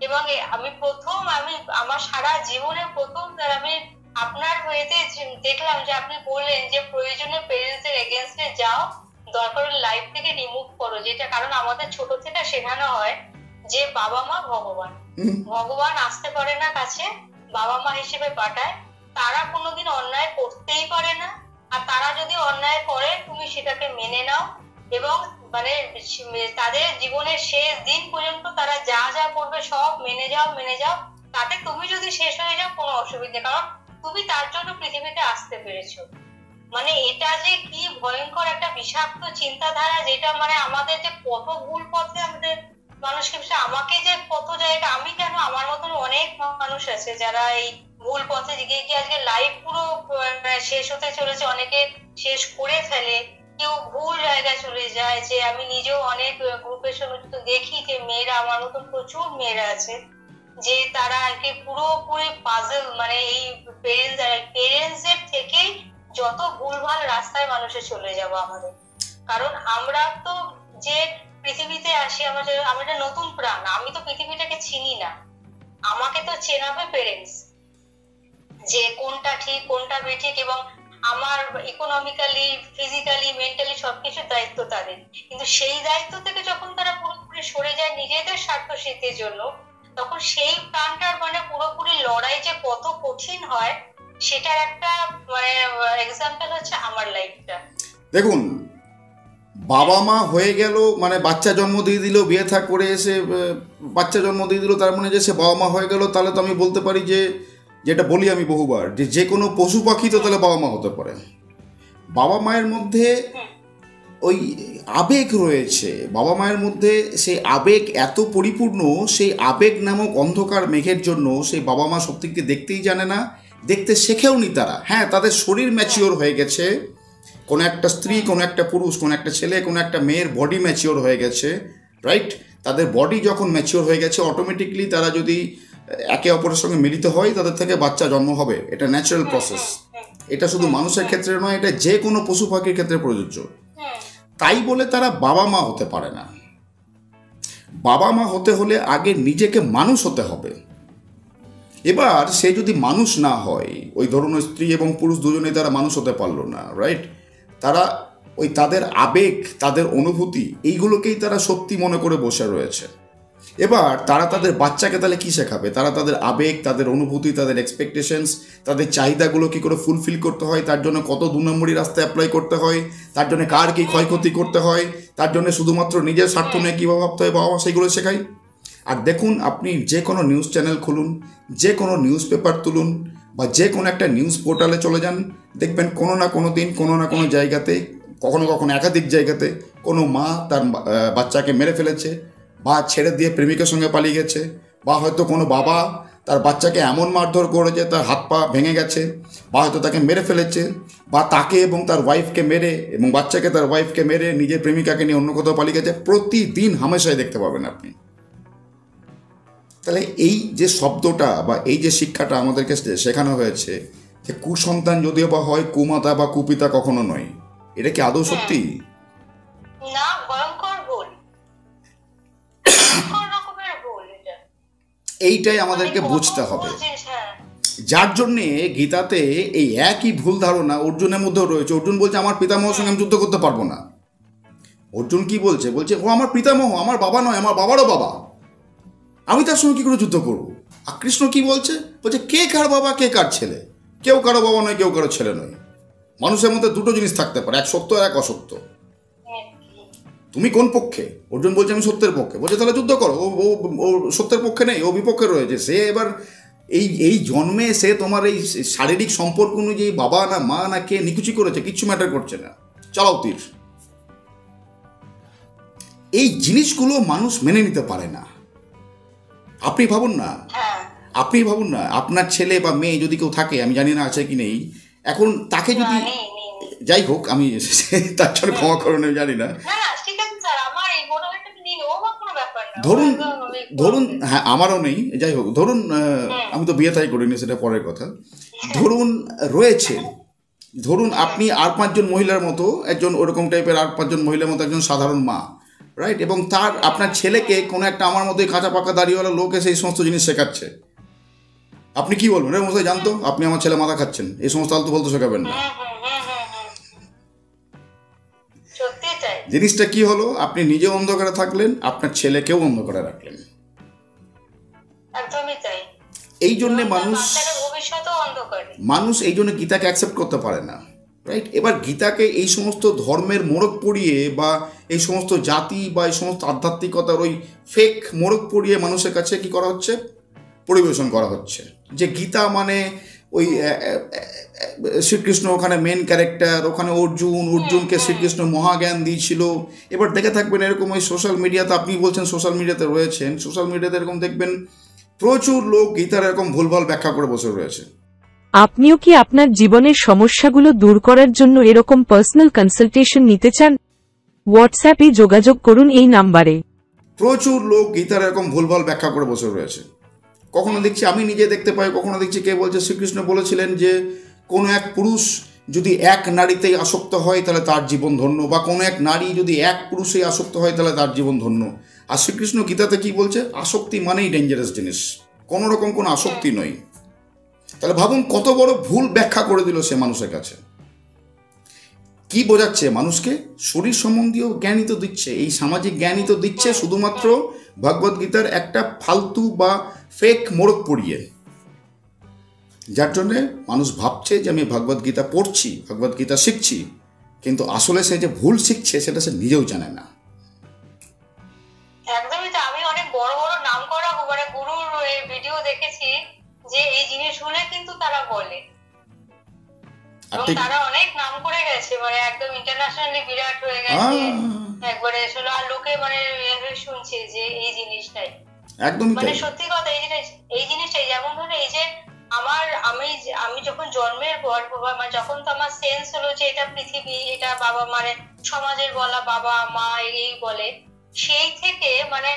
এবং আমি আমার সারা জীবনের প্রথম আমি আপনার হয়েতে দেখলাম যে আপনি বললেন যে প্রয়োজনে পেরেন্টসের এগেইনস্টে যাও, দরকার লাইফ থেকে রিমুভ করো, যেটা কারণ আমাদের ছোট থেকে শেখানো হয় যে বাবা মা ভগবান আসতে পারে না কাছে, বাবা মা হিসেবে পাঠায়, তারা কোনোদিন অন্যায় করতেই পারে না, আর তারা যদি অন্যায় করে তুমি সেটাকে মেনে নাও, এবং মানে তাদের জীবনের শেষ দিন পর্যন্ত তারা যা যা করবে সব মেনে যাও, তাতে তুমি যদি শেষ হয়ে যাও কোনো অসুবিধা, কারণ তুমি তার জন্য পৃথিবীতে আসতে পেরেছো। মানে এটা যে কি ভয়ঙ্কর একটা বিষাক্ত চিন্তাধারা, যেটা মানে আমাদের যে কত ভুল পথে আমাদের মানুষকে, আমাকে যে কত জায়গা, আমি কেন, আমার মতন অনেক মানুষ আছে যারা এই ভুল পথে গিয়ে গিয়ে আজকে লাইফ পুরো শেষ হতে চলেছে, অনেকে শেষ করে ফেলে, কেউ ভুল জায়গায় চলে যায়। যে আমি নিজেও অনেক গ্রুপের সঙ্গে দেখি যে মেয়েরা, আমার মতন প্রচুর মেয়েরা আছে যে তারা আর কি পুরোপুরি পাজল, মানে এই পেরেন্টস এর থেকেই যত ভুলভাল রাস্তায় মানুষের চলে যাবো আমাদের। কারণ আমরা তো যে পৃথিবীতে আসি, আমরা একটা নতুন প্রাণ, আমি তো পৃথিবীটাকে চিনি না, আমাকে তো চেনাবে পেরেন্টস, যে কোনটা ঠিক কোনটা বেঠিক, এবং আমার ইকোনমিক্যালি, ফিজিক্যালি, মেন্টালি সবকিছু দায়িত্ব তাদের। কিন্তু সেই দায়িত্ব থেকে যখন তারা পুরোপুরি সরে যায় নিজেদের স্বার্থ সিদ্ধির জন্য, তখন সেই প্রাণটার মানে পুরোপুরি লড়াই যে কত কঠিন হয়, সেটার একটা মানে এক্সাম্পল হচ্ছে আমার লাইফটা। দেখুন, বাবা মা হয়ে গেল মানে বাচ্চা জন্ম দিয়ে দিল, বিয়ে থা করে এসে বাচ্চা জন্ম দিয়ে দিল, তার মানে যে সে বাবা মা হয়ে গেল, তাহলে তো আমি বলতে পারি যে, যেটা বলি আমি বহুবার, যে যে কোনো পশু পাখি তো তাহলে বাবা মা হতে পারে। বাবা মায়ের মধ্যে ওই আবেগ রয়েছে, বাবা মায়ের মধ্যে সেই আবেগ এত পরিপূর্ণ, সেই আবেগ নামক অন্ধকার মেঘের জন্য সেই বাবা মা সত্যিকে দেখতেই জানে না, দেখতে শেখেও নি তারা। হ্যাঁ, তাদের শরীর ম্যাচিওর হয়ে গেছে, কোনো একটা স্ত্রী, কোনো একটা পুরুষ, কোনো একটা ছেলে, কোনো একটা মেয়ের বডি ম্যাচিওর হয়ে গেছে, রাইট? তাদের বডি যখন ম্যাচিওর হয়ে গেছে, অটোমেটিকলি তারা যদি একে অপরের সঙ্গে মিলিত হয়, তাদের থেকে বাচ্চা জন্ম হবে। এটা ন্যাচারাল প্রসেস। এটা শুধু মানুষের ক্ষেত্রে নয়, এটা যে কোনো পশু পাখির ক্ষেত্রে প্রযোজ্য। তাই বলে তারা বাবা মা হতে পারে না। বাবা মা হতে হলে আগে নিজেকে মানুষ হতে হবে। এবার সে যদি মানুষ না হয়, ওই ধরুন স্ত্রী এবং পুরুষ দুজনেই তারা মানুষ হতে পারলো না, রাইট? তারা ওই তাদের আবেগ, তাদের অনুভূতি, এইগুলোকেই তারা সত্যি মনে করে বসে রয়েছে। এবার তারা তাদের বাচ্চাকে তাহলে কী শেখাবে? তারা তাদের আবেগ, তাদের অনুভূতি, তাদের এক্সপেকটেশনস, তাদের চাহিদাগুলো কী করে ফুলফিল করতে হয়, তার জন্য কত 2 নম্বরই রাস্তায় অ্যাপ্লাই করতে হয়, তার জন্য কার কী ক্ষয়ক্ষতি করতে হয়, তার জন্য শুধুমাত্র নিজের স্বার্থ নিয়ে কীভাবে ভাবতে হয়, বাবা মা সেইগুলো শেখায়। আর দেখুন, আপনি যে কোনো নিউজ চ্যানেল খুলুন, যে কোনো নিউজ পেপার তুলুন, বা যে কোনো একটা নিউজ পোর্টালে চলে যান, দেখবেন কোনো না কোনো দিন, কোনো না কোনো জায়গাতে, কখনো কখনো একাধিক জায়গাতে, কোনো মা তার বাচ্চাকে মেরে ফেলেছে, বা ছেড়ে দিয়ে প্রেমিকের সঙ্গে পালিয়ে গেছে, বা হয়তো কোনো বাবা তার বাচ্চাকে এমন মারধর করেছে তার হাত পা ভেঙে গেছে, বা হয়তো তাকে মেরে ফেলেছে, বা তাকে এবং তার ওয়াইফকে মেরে, এবং বাচ্চাকে তার ওয়াইফকে মেরে নিজের প্রেমিকাকে নিয়ে অন্য কোথাও পালিয়ে গেছে। প্রতিদিন হামেশাই দেখতে পাবেন আপনি। তাহলে এই যে শব্দটা বা এই যে শিক্ষাটা আমাদেরকে শেখানো হয়েছে, যে কুসন্তান যদিও বা হয়, কুমাতা বা কুপিতা কখনো নয়, এটা কি আদৌ সত্যি? না, ভয়ঙ্কর ভুল, রকমের ভুল এটা। এইটাই আমাদেরকে বুঝতে হবে। যার জন্যে গীতাতে এই একই ভুল ধারণা অর্জুনের মধ্যেও রয়েছে। অর্জুন বলছে, আমার পিতামহর সঙ্গে আমি যুদ্ধ করতে পারবো না। অর্জুন কি বলছে? বলছে, ও আমার পিতামহ, আমার বাবা নয়, আমার বাবারও বাবা, আমি তার সঙ্গে কী করে যুদ্ধ করবো? আর কৃষ্ণ কি বলছে? বলছে, কে কার বাবা, কে কার ছেলে? কেউ কারো বাবা নয়, কেউ কারো ছেলে নয়। মানুষের মধ্যে দুটো জিনিস থাকতে পারে, এক সত্য আর এক অসত্য। তুমি কোন পক্ষে? অর্জুন বলছে, আমি সত্যের পক্ষে। বলছে, তাহলে যুদ্ধ করো। ও সত্যের পক্ষে নেই, ও বিপক্ষে রয়েছে। সে এবার এই জন্মে সে তোমার এই শারীরিক সম্পর্ক অনুযায়ী বাবা না মা না কে নিকুচি করেছে, কিচ্ছু ম্যাটার করছে না, চালাও তীর। এই জিনিসগুলো মানুষ মেনে নিতে পারে না। আপনি ভাবুন না, আপনার ছেলে বা মেয়ে যদি কেউ থাকে, আমি জানি না আছে কি নেই এখন, তাকে যদি, যাই হোক, আমি তার জন্য ক্ষমা করুন, আমি জানি না, ধরুন হ্যাঁ, আমারও নেই, যাই হোক, ধরুন আমি তো বিয়ে তাই করিনি, সেটা পরের কথা। ধরুন রয়েছে, ধরুন আপনি আর 5 জন মহিলার মতো একজন, ওরকম টাইপের আর 5 জন মহিলার মতো একজন সাধারণ মা, রাইট? এবং তার আপনার ছেলেকে কোনো একটা আমার মতোই কাঁচা পাকা দাড়িওয়ালা লোক এসে এই সমস্ত জিনিস শেখাচ্ছে, আপনি কি বলবেন? এর মধ্যে জানতো আপনি আমার ছেলে মাথা খাচ্ছেন, এই সমস্ত আলতু বলতে শেখাবেন না। জিনিসটা কি হলো? আপনি নিজে অন্ধকারে থাকলেন, আপনার ছেলেকেও অন্ধকারে রাখলেন। এই জন্যে মানুষ এই জন্য গীতাকে অ্যাকসেপ্ট করতে পারে না, রাইট? এবার গীতাকে এই সমস্ত ধর্মের মোড়ক পড়িয়ে, বা এই সমস্ত জাতি বা এই সমস্ত আধ্যাত্মিকতার ওই ফেক মোড়ক পড়িয়ে মানুষের কাছে কি করা হচ্ছে? পরিবেশন করা হচ্ছে যে গীতা মানে ওই শ্রীকৃষ্ণ ওখানে মেন ক্যারেক্টার, ওখানে অর্জুনকে শ্রীকৃষ্ণ মহাজ্ঞান দিয়েছিল। এবার দেখে থাকবেন এরকম ওই সোশ্যাল মিডিয়াতে, আপনি বলছেন সোশ্যাল মিডিয়াতে রয়েছেন, সোশ্যাল মিডিয়াতে এরকম দেখবেন প্রচুর লোক গীতার এরকম ভুলভাল ব্যাখ্যা করে বসে রয়েছে। আপনিও কি আপনার জীবনের সমস্যাগুলো দূর করার জন্য এরকম পার্সোনাল কনসালটেশন নিতে চান? হোয়াটসঅ্যাপে যোগাযোগ করুন এই নাম্বারে। প্রচুর লোক গীতার এরকম ভুলভাল ব্যাখ্যা করে বসে রয়েছে। কখনো দেখছি, আমি নিজে দেখতে পাই, কখনো দেখছি কে বলছে শ্রীকৃষ্ণ বলেছিলেন যে কোনো এক পুরুষ যদি এক নারীতেই আসক্ত হয় তাহলে তার জীবন ধন্য, বা কোনো এক নারী যদি এক পুরুষেই আসক্ত হয় তাহলে তার জীবন ধন্য। আর শ্রীকৃষ্ণ গীতাতে কি বলছে? আসক্তি মানেই ডেঞ্জারাস জিনিস, কোনো রকম কোনো আসক্তি নয়। তাহলে ভাবুন কত বড় ভুল ব্যাখ্যা করে দিল সে মানুষের কাছে। কি বোঝাচ্ছে মানুষকে? শরীর সম্বন্ধীয় জ্ঞানই তো দিচ্ছে, এই সামাজিক জ্ঞানই তো দিচ্ছে, শুধুমাত্র ভগবদ্গীতার একটা ফালতু বা ফেক মোড়ক পড়িয়ে। যার জন্যে মানুষ ভাবছে যে আমি ভগবদ্গীতা পড়ছি, ভগবদ্গীতা শিখছি, কিন্তু আসলে সে যে ভুল শিখছে সেটা সে নিজেও জানে না। একদমই তো। আমি অনেক বড় বড় নাম করা মানে গুরুর ভিডিও দেখেছি যে এই জিনিসগুলো কিন্তু তারা বলে, এবং তারা অনেক নাম করে গেছে, মানে একদম ইন্টারন্যাশনালি বিরাট হয়ে গেছে একবারে। আর লোকে মানে শুনছে যে এই জিনিসটাই একদমই মানে সত্যি কথা। এই জিনিসটাই যেমন ধরো এই যে আমি যখন জন্মের পর মানে যখন তো আমার সেন্স হলো যে এটা পৃথিবী, এটা বাবা মানে সমাজের বলা বাবা মা এই বলে, সেই থেকে মানে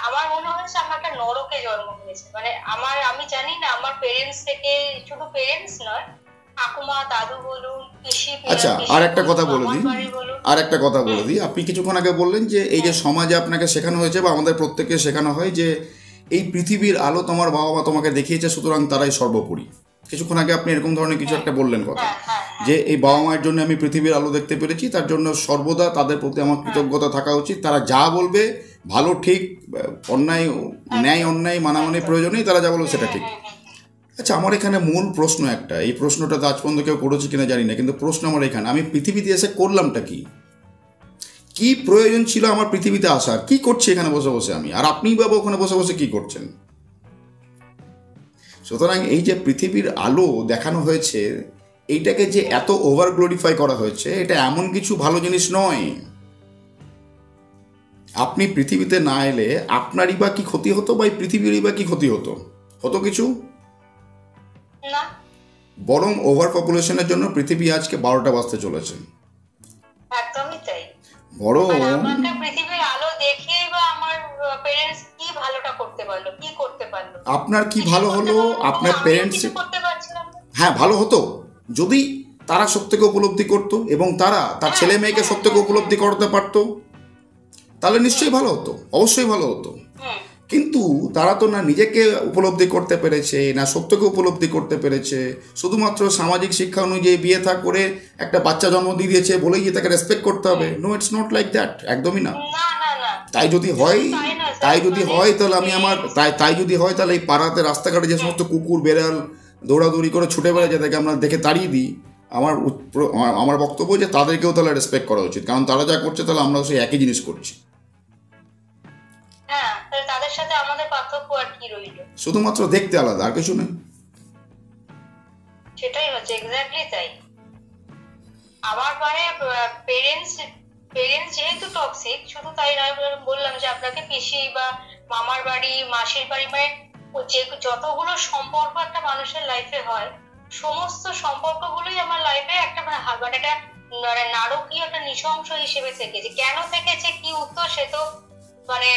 আমার মনে হয়েছে আমার একটা নরকে জন্ম হয়েছে। মানে আমি জানি না, আমার পেরেন্টস থেকে, শুধু পেরেন্টস নয়, ঠাকুমা দাদু বলুন, পিসি, আচ্ছা আর একটা কথা বলে দিই, আপনি কিছুক্ষণ আগে বললেন যে এই যে সমাজে আপনাকে শেখানো হয়েছে বা আমাদের প্রত্যেককে শেখানো হয় যে এই পৃথিবীর আলো তোমার বাবা মা তোমাকে দেখিয়েছে, সুতরাং তারাই সর্বোপরি। কিছুক্ষণ আগে আপনি এরকম ধরনের কিছু একটা বললেন কথা, যে এই বাবা মায়ের জন্য আমি পৃথিবীর আলো দেখতে পেরেছি, তার জন্য সর্বদা তাদের প্রতি আমার কৃতজ্ঞতা থাকা উচিত। তারা যা বলবে ভালো ঠিক অন্যায়, ন্যায় অন্যায় মানামানি প্রয়োজন নেই, তারা যা বলবে সেটা ঠিক। আচ্ছা আমার এখানে মূল প্রশ্ন একটা, এই প্রশ্নটা তো আজ পর্যন্ত কেউ করেছে কিনা জানি না, কিন্তু প্রশ্ন আমার এখানে, আমি পৃথিবীতে এসে করলামটা কি? কি প্রয়োজন ছিল আমার পৃথিবীতে আসার? কি করছি এখানে বসে বসে আমি? আর আপনি বাবা ওখানে বসে বসে কি করছেন? সুতরাং এই যে পৃথিবীর আলো দেখানো হয়েছে, এইটাকে যে এত ওভার গ্লোরিফাই করা হয়েছে, এটা এমন কিছু ভালো জিনিস নয়। আপনি পৃথিবীতে না এলে আপনারই বা কি ক্ষতি হতো, বা এই পৃথিবীরই বা কি ক্ষতি হতো? হতো কিছু না, বরং ওভার পপুলেশনের জন্য পৃথিবী আজকে 12টা বাজতে চলেছে। একদমই তাই। বড় আমাকে পৃথিবীর আলো দেখে বা আমার পেরেন্টস কি ভালোটা করতে পারলো, কি করতে পারলো? আপনার কি ভালো হলো? আপনার পেরেন্টস করতে পারছিলাম না। হ্যাঁ ভালো হতো যদি তারা সত্যকে উপলব্ধি করতো এবং তারা তার ছেলে মেয়েকে সত্যকে উপলব্ধি করতে পারতো, তাহলে নিশ্চয়ই ভালো হতো, অবশ্যই ভালো হতো। কিন্তু তারা তো না নিজেকে উপলব্ধি করতে পেরেছে, না সত্যকে উপলব্ধি করতে পেরেছে। শুধুমাত্র সামাজিক শিক্ষা অনুযায়ী বিয়ে থা করে একটা বাচ্চা জন্ম দিয়ে দিয়েছে বলেই যে তাকে রেসপেক্ট করতে হবে, no it's not like that, একদমই না। তাই যদি হয় তাহলে আমি আমার তাই যদি হয় তাহলে এই পাড়াতে রাস্তাঘাটে যে সমস্ত কুকুর বেড়াল দৌড়াদৌড়ি করে ছুটে বেড়ায় যাদেরকে আমরা দেখে তাড়িয়ে দিই, আমার বক্তব্য যে তাদেরকেও তাহলে রেসপেক্ট করা উচিত, কারণ তারা যা করছে তাহলে আমরাও সেই একই জিনিস করছি। তাদের সাথে আমাদের পার্থক্য আর কি রইল? শুধুমাত্র দেখতে আলাদা, আর কিছু নেই। সেটাই হচ্ছে, এক্স্যাক্টলি তাই। আমার মানে পেরেন্টস যেহেতু টক্সিক, শুধু তাই নয়, বললাম যে আপনাকে পিসি বা মামার বাড়ি, মাসির বাড়ি, মানে যে যতগুলো সম্পর্ক একটা মানুষের লাইফে হয়, সমস্ত সম্পর্কগুলোই আমার লাইফে একটা মানে একটা নারকীয় একটা নৃশংস হিসেবে থেকেছে। কেন থেকেছে, কি উত্তর, সে তো মানে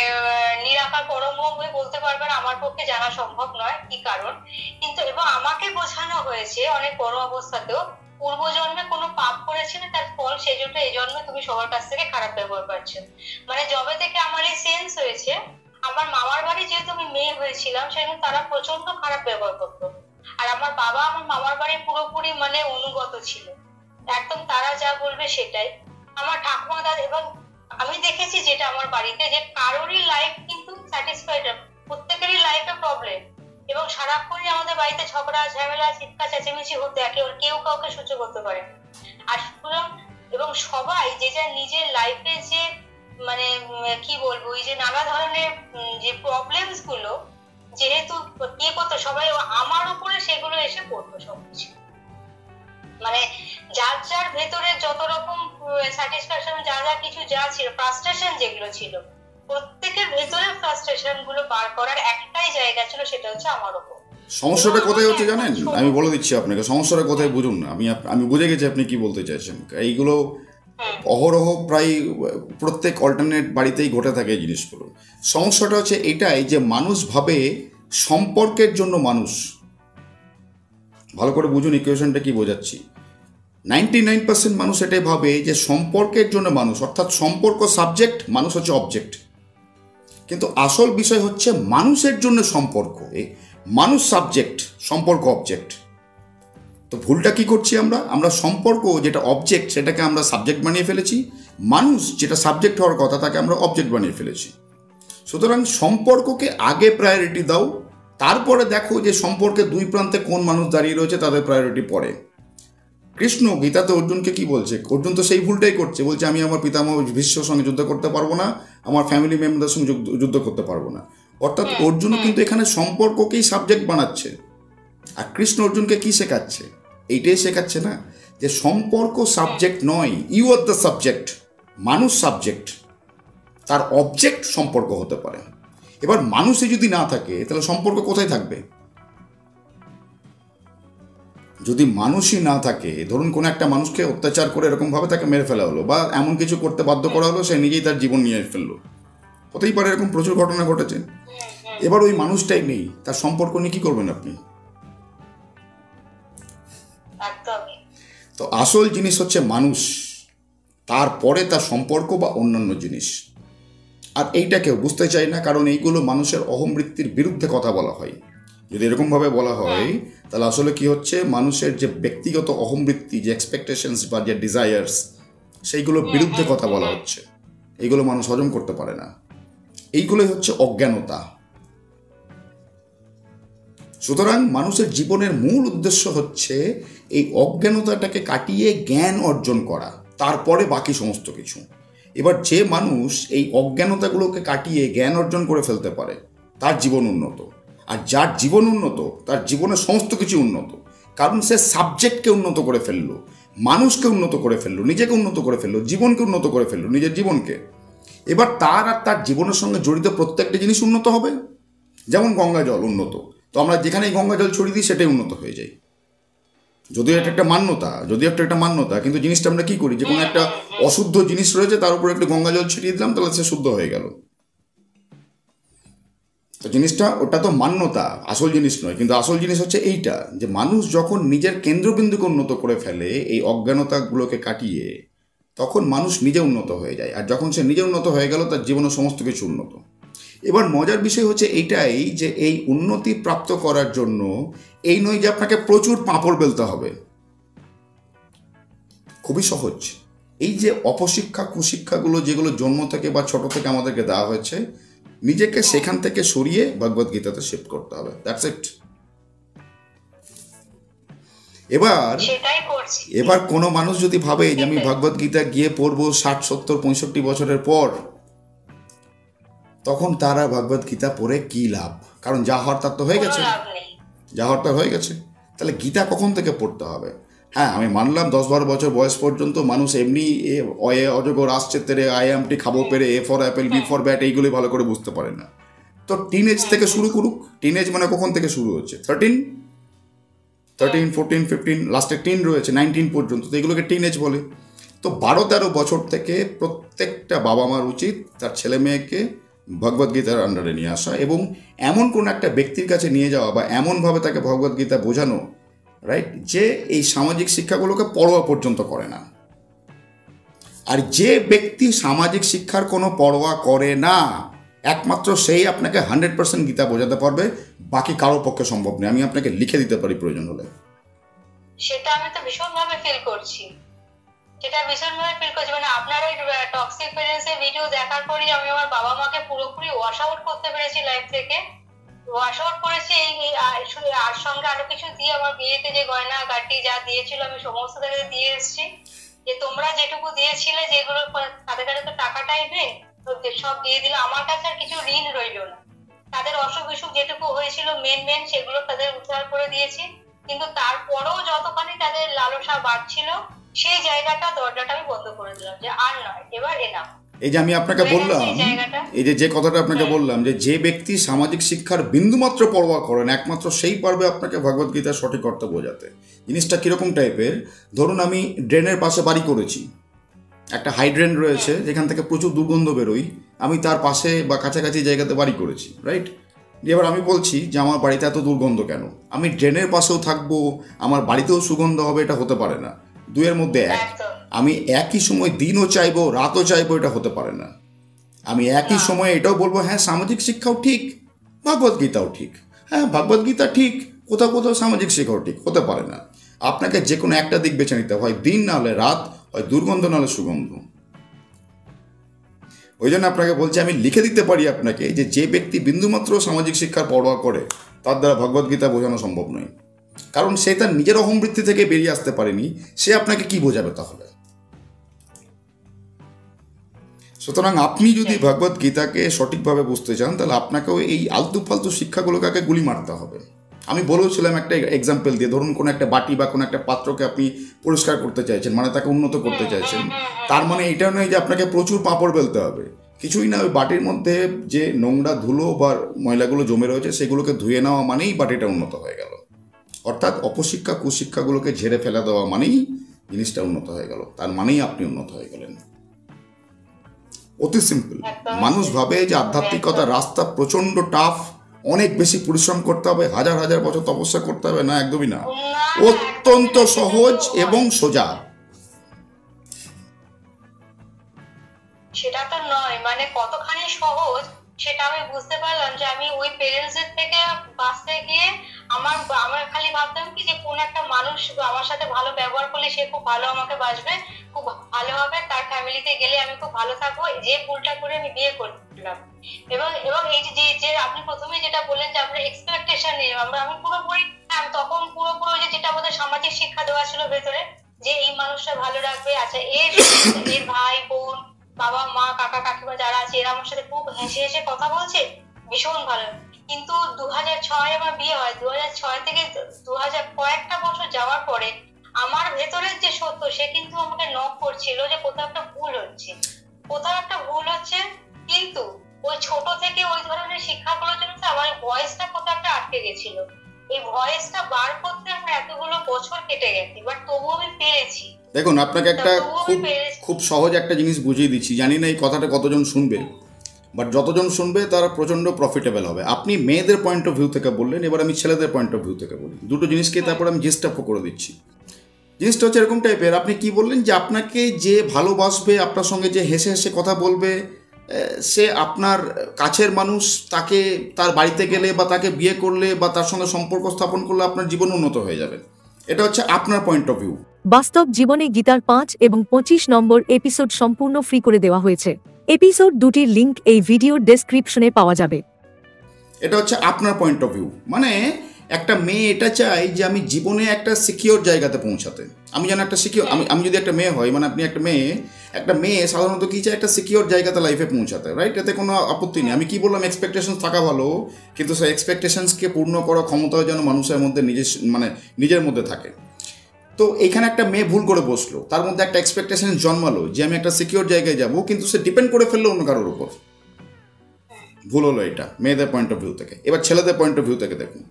নিরাকার পরম হয়ে বলতে পারবেন, আমার পক্ষে জানা সম্ভব নয় কি কারণ। কিন্তু এবং আমাকে বোঝানো হয়েছে অনেক বড় অবস্থাতেও, পূর্বজন্মে কোনো পাপ করেছিলে, তার ফল সেই জন্য এই জন্মে তুমি সবার কাছ থেকে খারাপ ব্যবহার পাচ্ছ। মানে যবে থেকে আমার এই সেন্স হয়েছে, আমার মামার বাড়ি যেহেতু আমি মেয়ে হয়েছিলাম, সেখানে তারা প্রচন্ড খারাপ ব্যবহার করতো। আর আমার বাবা আমার মামার বাড়ি পুরোপুরি মানে অনুগত ছিল, একদম তারা যা বলবে সেটাই। আমার ঠাকুমা দাদা, এবং আমি দেখেছি যেটা আমার বাড়িতে, যে কারোরই লাইফ কিন্তু স্যাটিসফাইড, প্রত্যেকেরই লাইফে প্রবলেম, এবং সারাক্ষণই আমাদের বাড়িতে ঝগড়া ঝামেলা চিৎকার চেঁচামেচি হতে, কেউ কাউকে সহ্য করতে পারে। আর এবং সবাই যে যার নিজের লাইফে যে মানে কি বলবো, এই যে নানা ধরনের যে প্রবলেমস গুলো যেহেতু কি করতো, সবাই আমার উপরে সেগুলো এসে পড়তো, স্যাটিসফ্যাকশন যা যা কিছু যা ছিল, ফ্রাস্ট্রেশন যেগুলো ছিল, প্রত্যেকের ভেতরে ফ্রাস্ট্রেশন গুলো বার করার একটাই জায়গা ছিল, সেটা হচ্ছে আমার ওপর। সমস্যাটা কোথায় হচ্ছে জানেন? আমি বলে দিচ্ছি আপনাকে সমস্যাটা কোথায়, বুঝুন। আমি বুঝে গেছি আপনি কি বলতে চাইছেন। এইগুলো অহরহ প্রায় প্রত্যেক অল্টারনেট বাড়িতেই ঘটে থাকে এই জিনিসগুলো। সমস্যাটা হচ্ছে এটাই যে মানুষ ভাবে সম্পর্কের জন্য মানুষ। ভালো করে বুঝুন ইকুয়েশনটা কি বোঝাচ্ছি। 99% মানুষ এটাই ভাবে যে সম্পর্কের জন্য মানুষ, অর্থাৎ সম্পর্ক সাবজেক্ট, মানুষ হচ্ছে অবজেক্ট। কিন্তু আসল বিষয় হচ্ছে মানুষের জন্য সম্পর্ক, মানুষ সাবজেক্ট, সম্পর্ক অবজেক্ট। তো ভুলটা কি করছি আমরা সম্পর্ক যেটা অবজেক্ট সেটাকে আমরা সাবজেক্ট বানিয়ে ফেলেছি, মানুষ যেটা সাবজেক্ট হওয়ার কথা তাকে আমরা অবজেক্ট বানিয়ে ফেলেছি। সুতরাং সম্পর্ককে আগে প্রায়োরিটি দাও, তারপরে দেখো যে সম্পর্কে দুই প্রান্তে কোন মানুষ দাঁড়িয়ে রয়েছে, তাদের প্রায়োরিটি পড়ে। কৃষ্ণ গীতাতে অর্জুনকে কি বলছে? অর্জুন তো সেই ভুলটাই করছে, বলছে আমি আমার পিতামহ ভীষ্মের সঙ্গে যুদ্ধ করতে পারবো না, আমার ফ্যামিলি মেম্বারদের সঙ্গে যুদ্ধ করতে পারবো না। অর্থাৎ অর্জুনও কিন্তু এখানে সম্পর্ককেই সাবজেক্ট বানাচ্ছে। আর কৃষ্ণ অর্জুনকে কি শেখাচ্ছে? এইটাই শেখাচ্ছে না যে সম্পর্ক সাবজেক্ট নয়, ইউ আর দ্য সাবজেক্ট, মানুষ সাবজেক্ট, তার অবজেক্ট সম্পর্ক হতে পারে। এবার মানুষই যদি না থাকে তাহলে সম্পর্ক কোথায় থাকবে? যদি মানুষই না থাকে, ধরুন কোনো একটা মানুষকে অত্যাচার করে এরকমভাবে তাকে মেরে ফেলা হলো, বা এমন কিছু করতে বাধ্য করা হলো, সে নিজেই তার জীবন নিয়ে ফেললো, হতেই পারে, এরকম প্রচুর ঘটনা ঘটেছে। এবার ওই মানুষটাই নেই, তার সম্পর্ক নিয়ে কি করবেন আপনি? তো আসল জিনিস হচ্ছে মানুষ, তারপরে তার সম্পর্ক বা অন্যান্য জিনিস। আর এইটা কেউ বুঝতে চায় না, কারণ এইগুলো মানুষের অহমবৃত্তির বিরুদ্ধে কথা বলা হয়। যদি এরকমভাবে বলা হয় তাহলে আসলে কি হচ্ছে, মানুষের যে ব্যক্তিগত অহমবৃত্তি, যে এক্সপেকটেশনস বা যে ডিজায়ার্স, সেইগুলোর বিরুদ্ধে কথা বলা হচ্ছে। এইগুলো মানুষ হজম করতে পারে না। এইগুলোই হচ্ছে অজ্ঞানতা। সুতরাং মানুষের জীবনের মূল উদ্দেশ্য হচ্ছে এই অজ্ঞানতাটাকে কাটিয়ে জ্ঞান অর্জন করা, তারপরে বাকি সমস্ত কিছু। এবার যে মানুষ এই অজ্ঞানতাগুলোকে কাটিয়ে জ্ঞান অর্জন করে ফেলতে পারে, তার জীবন উন্নত। আর যার জীবন উন্নত, তার জীবনের সমস্ত কিছু উন্নত, কারণ সে সাবজেক্টকে উন্নত করে ফেললো, মানুষকে উন্নত করে ফেললো, নিজেকে উন্নত করে ফেললো, জীবনকে উন্নত করে ফেললো, নিজের জীবনকে। এবার তার আর তার জীবনের সঙ্গে জড়িত প্রত্যেকটা জিনিস উন্নত হবে। যেমন গঙ্গা জল উন্নত, তো আমরা যেখানেই গঙ্গা জল ছড়িয়ে দিই সেটাই উন্নত হয়ে যায়। যদিও এটা একটা মান্যতা, কিন্তু জিনিসটা আমরা কি করি, যে কোনো একটা অশুদ্ধ জিনিস রয়েছে তার উপর একটু গঙ্গা জল ছিটিয়ে দিলাম, তাহলে সে শুদ্ধ হয়ে গেল। তো জিনিসটা, ওটা তো মান্যতা, আসল জিনিস নয়। কিন্তু আসল জিনিস হচ্ছে এইটা, যে মানুষ যখন নিজের কেন্দ্রবিন্দুকে উন্নত করে ফেলে এই অজ্ঞানতাগুলোকে কাটিয়ে, তখন মানুষ নিজে উন্নত হয়ে যায়। আর যখন সে নিজে উন্নত হয়ে গেল, তার জীবনের সমস্ত কিছু উন্নত। এবার মজার বিষয় হচ্ছে এইটাই, যে এই উন্নতি প্রাপ্ত করার জন্য এই নয় যে আপনাকে প্রচুর পাঁপড় বেলতে হবে, খুবই সহজ। এই যে অপশিক্ষা কুশিক্ষাগুলো যেগুলো জন্ম থেকে বা ছোট থেকে আমাদেরকে দেওয়া হয়েছে, নিজেকে সেখান থেকে সরিয়ে ভগবদ্গীতাতে শিফট করতে হবে। That's it. এবার কোনো মানুষ যদি ভাবে যে আমি ভগবদ্গীতা গিয়ে পড়বো 60, 70, 65 বছরের পর, তখন তারা ভগবদ্গীতা পড়ে কি লাভ? কারণ যা হওয়ার তার তো হয়ে গেছে। তাহলে গীতা কখন থেকে পড়তে হবে? হ্যাঁ, আমি মানলাম 10-12 বছর বয়স পর্যন্ত মানুষ এমনি অজগর আসছে তেরে, IMT খাবো পেরে, A for Apple, B for bat, এইগুলোই ভালো করে বুঝতে পারে না। তো টিনেজ থেকে শুরু করুক। টিনেজ মানে কখন থেকে শুরু হচ্ছে? 13, 14, 15, লাস্টে 10 রয়েছে, 19 পর্যন্ত, তো এগুলোকে টিনেজ বলে। তো 12-13 বছর থেকে প্রত্যেকটা বাবা মার উচিত তার ছেলে মেয়েকে ভগবদ্গীতার আন্ডারে নিয়ে আসা, এবং এমন কোন একটা ব্যক্তির কাছে নিয়ে যাওয়া, বা এমনভাবে তাকে ভগবদ্গীতা বোঝানো, রাইট, যে এই সামাজিক শিক্ষাগুলোকে পরোয়া পর্যন্ত করে না। আর যে ব্যক্তি সামাজিক শিক্ষার কোনো পরোয়া করে না, একমাত্র সেই আপনাকে 100% গীতা বোঝাতে পারবে, বাকি কারোর পক্ষে সম্ভব নয়। আমি আপনাকে লিখে দিতে পারি প্রয়োজন হলে। সেটা আমি তো ভীষণভাবে ফিল করছি, মানে আপনার ওই টক্সিক প্যারেন্টসের ভিডিও দেখার পরই আমি আমার বাবা মাকে পুরোপুরি ওয়াশ আউট করতে পেরেছি লাইফ থেকে। ওয়াশ আউট করেছি আর সঙ্গে আরো কিছু দিয়ে, আমার বিয়েতে যে গয়না গাটি যা দিয়েছিল আমি সমস্ত তাদের দিয়ে এসেছি। যে তোমরা যেটুকু দিয়েছিলে, যেগুলো তাদের কাছে তো টাকাটাই নেই, সব দিয়ে দিলে। আমার কাছে আর কিছু ঋণ রইল না। তাদের অসুখ বিসুখ যেটুকু হয়েছিল মেন সেগুলো তাদের উদ্ধার করে দিয়েছি। কিন্তু তারপরেও যতখানি তাদের লালসা বাড়ছিল, সেই জায়গাটা দরজাটা আমি বন্ধ করে দিলাম যে আর নয়, এবার এনাফ। এই যে আমি আপনাকে বললাম, এই যে কথাটা আপনাকে বললাম, যে ব্যক্তি সামাজিক শিক্ষার বিন্দুমাত্র পরোয়া করেন, একমাত্র সেই পারবে আপনাকে ভগবদ্গীতার সঠিক অর্থ বোঝাতে। জিনিসটা কিরকম টাইপের, ধরুন আমি ড্রেনের পাশে বাড়ি করেছি, একটা হাই ড্রেন রয়েছে যেখান থেকে প্রচুর দুর্গন্ধ বেরোয়, আমি তার পাশে বা কাছাকাছি জায়গাতে বাড়ি করেছি, রাইট? এবার আমি বলছি যে আমার বাড়িতে এত দুর্গন্ধ কেন, আমি ড্রেনের পাশেও থাকবো, আমার বাড়িতেও সুগন্ধ হবে, এটা হতে পারে না, দুয়ের মধ্যে এক। আমি একই সময় দিনও চাইবো রাতও চাইবো, এটা হতে পারে না। আমি একই সময় এটাও বলবো হ্যাঁ সামাজিক শিক্ষাও ঠিক, ভগবদ্গীতাও ঠিক, হ্যাঁ ভগবদ্গীতা ঠিক, কোথাও কোথাও সামাজিক শিক্ষাও ঠিক, হতে পারে না। আপনাকে যে কোনো একটা দিক বেছে নিতে হয়, দিন না হলে রাত, হয় দুর্গন্ধ না হলে সুগন্ধ। ওই জন্য আপনাকে বলছি, আমি লিখে দিতে পারি আপনাকে যে ব্যক্তি বিন্দুমাত্র সামাজিক শিক্ষার পরোয়া করে তার দ্বারা ভগবদ্গীতা বোঝানো সম্ভব নয়, কারণ সে তার নিজের অহংবৃত্তি থেকে বেরিয়ে আসতে পারেনি, সে আপনাকে কি বোঝাবে তাহলে? সুতরাং আপনি যদি ভগবদ্গীতাকে সঠিকভাবে বুঝতে চান, তাহলে আপনাকেও এই আলতু ফালতু শিক্ষাগুলোকে আগে গুলি মারতে হবে। আমি বলেছিলাম একটা এক্সাম্পল দিয়ে, ধরুন কোনো একটা বাটি বা কোনো একটা পাত্রকে আপনি পরিষ্কার করতে চাইছেন, মানে তাকে উন্নত করতে চাইছেন, তার মানে এটা নয় যে আপনাকে প্রচুর পাঁপড় বেলতে হবে, কিছুই না। ওই বাটির মধ্যে যে নোংরা ধুলো বা ময়লাগুলো জমে রয়েছে সেগুলোকে ধুয়ে নেওয়া মানেই বাটিটা উন্নত হয়ে গেল। অর্থাৎ অপশিক্ষা কুশিক্ষাগুলোকে ঝেড়ে ফেলা দেওয়া মানেই জিনিসটা উন্নত হয়ে গেল, তার মানেই আপনি উন্নত হয়ে গেলেন। অতি সিম্পল। মানুষ ভাবে যে আধ্যাত্মিকতার রাস্তা প্রচন্ড টাফ, অনেক বেশি পরিশ্রম করতে হবে, হাজার হাজার বছর তপস্যা করতে হবে, না, একদমই না, অত্যন্ত সহজ এবং সোজা। সেটা তো নয়, মানে কতখানি সহজ সেটা আমি বুঝতে পারলাম যে আমি ওই পেরেন্টস এর থেকে বাঁচতে গিয়ে আমার খালি ভাবতাম কি যে কোন একটা মানুষ আমার সাথে ভালো ব্যবহার করলে সে খুব ভালো আমাকে বাসবে, খুব ভালো হবে, তার ফ্যামিলিতে গেলে আমি খুব ভালো থাকবো, যে ভুলটা করে আমি বিয়ে করলাম। এবং এই যে আপনি প্রথমে যেটা বললেন যে আপনার এক্সপেকটেশন নিয়ে আমি পুরোপুরি, তখন পুরোপুরি যেটা আমাদের সামাজিক শিক্ষা দেওয়া ছিল ভেতরে, যে এই মানুষটা ভালো রাখবে, আচ্ছা এর ভাই বোন বাবা মা কাকা কাকিমা যারা আছে এরা আমার সাথে খুব হেসে হেসে কথা বলছে, ভীষণ ভালো। কিন্তু 2006 আমার বিয়ে হয়, 2006 থেকে 2000 কয়েকটা বছর যাওয়ার পরে আমার ভেতরের যে সত্য সে কিন্তু আমাকে নক করছিল যে কোথাও একটা ভুল হচ্ছে, কোথাও একটা ভুল হচ্ছে। কিন্তু ওই ছোট থেকে ওই ধরনের শিক্ষাগুলোর জন্য আমার ভয়েসটা কোথাও একটা আটকে গেছিল, এই ভয়েসটা বার করতে আমার এতগুলো বছর কেটে গেছে, বাট তবুও আমি পেরেছি। দেখুন আপনাকে একটা খুব সহজ একটা জিনিস বুঝিয়ে দিচ্ছি, জানি না এই কথাটা কতজন শুনবে, বাট যতজন শুনবে তারা প্রচণ্ড প্রফিটেবল হবে। আপনি মেয়েদের পয়েন্ট অফ ভিউ থেকে বললেন, এবার আমি ছেলেদের পয়েন্ট অফ ভিউ থেকে বলি, দুটো জিনিসকে তারপর আমি জিনিসটা করে দিচ্ছি। জিনিসটা হচ্ছে এরকম টাইপের, আপনি কি বললেন যে আপনাকে যে ভালোবাসবে, আপনার সঙ্গে যে হেসে হেসে কথা বলবে, সে আপনার কাছের মানুষ, তাকে তার বাড়িতে গেলে বা তাকে বিয়ে করলে বা তার সঙ্গে সম্পর্ক স্থাপন করলে আপনার জীবন উন্নত হয়ে যাবে। এটা হচ্ছে আপনার পয়েন্ট অফ ভিউ। বাস্তব জীবনে গীতার 5 এবং 25 নম্বর এপিসোড সম্পূর্ণ ফ্রি করে দেওয়া হয়েছে। এপিসোড দুটির লিংক এই ভিডিওর ডেসক্রিপশনে পাওয়া যাবে। এটা হচ্ছে আপনার পয়েন্ট অফ ভিউ। মানে একটা মেয়ে এটা চাই যে আমি জীবনে একটা সিকিওর জায়গাতে পৌঁছাতে, আমি যেন একটা সিকিওর, আমি যদি একটা মেয়ে হয়, মানে আপনি একটা মেয়ে সাধারণত কী চায়, একটা সিকিওর জায়গাতে লাইফে পৌঁছাতে, রাইট? এতে কোনো আপত্তি নেই। আমি কি বললাম, এক্সপেকটেশনস থাকা ভালো, কিন্তু সেই এক্সপেকটেশনসকে পূর্ণ করার ক্ষমতাও যেন মানুষের মধ্যে নিজের মধ্যে থাকে। তো এইখানে একটা মেয়ে ভুল করে বসলো, তার মধ্যে একটা এক্সপেকটেশন জন্মালো যে আমি একটা সিকিওর জায়গায় যাব, কিন্তু সে ডিপেন্ড করে ফেললো অন্য কারোর উপর। ভুল হলো এটা মেয়েদের পয়েন্ট অফ ভিউ থেকে। এবার ছেলেদের পয়েন্ট অফ ভিউ থেকে দেখুন,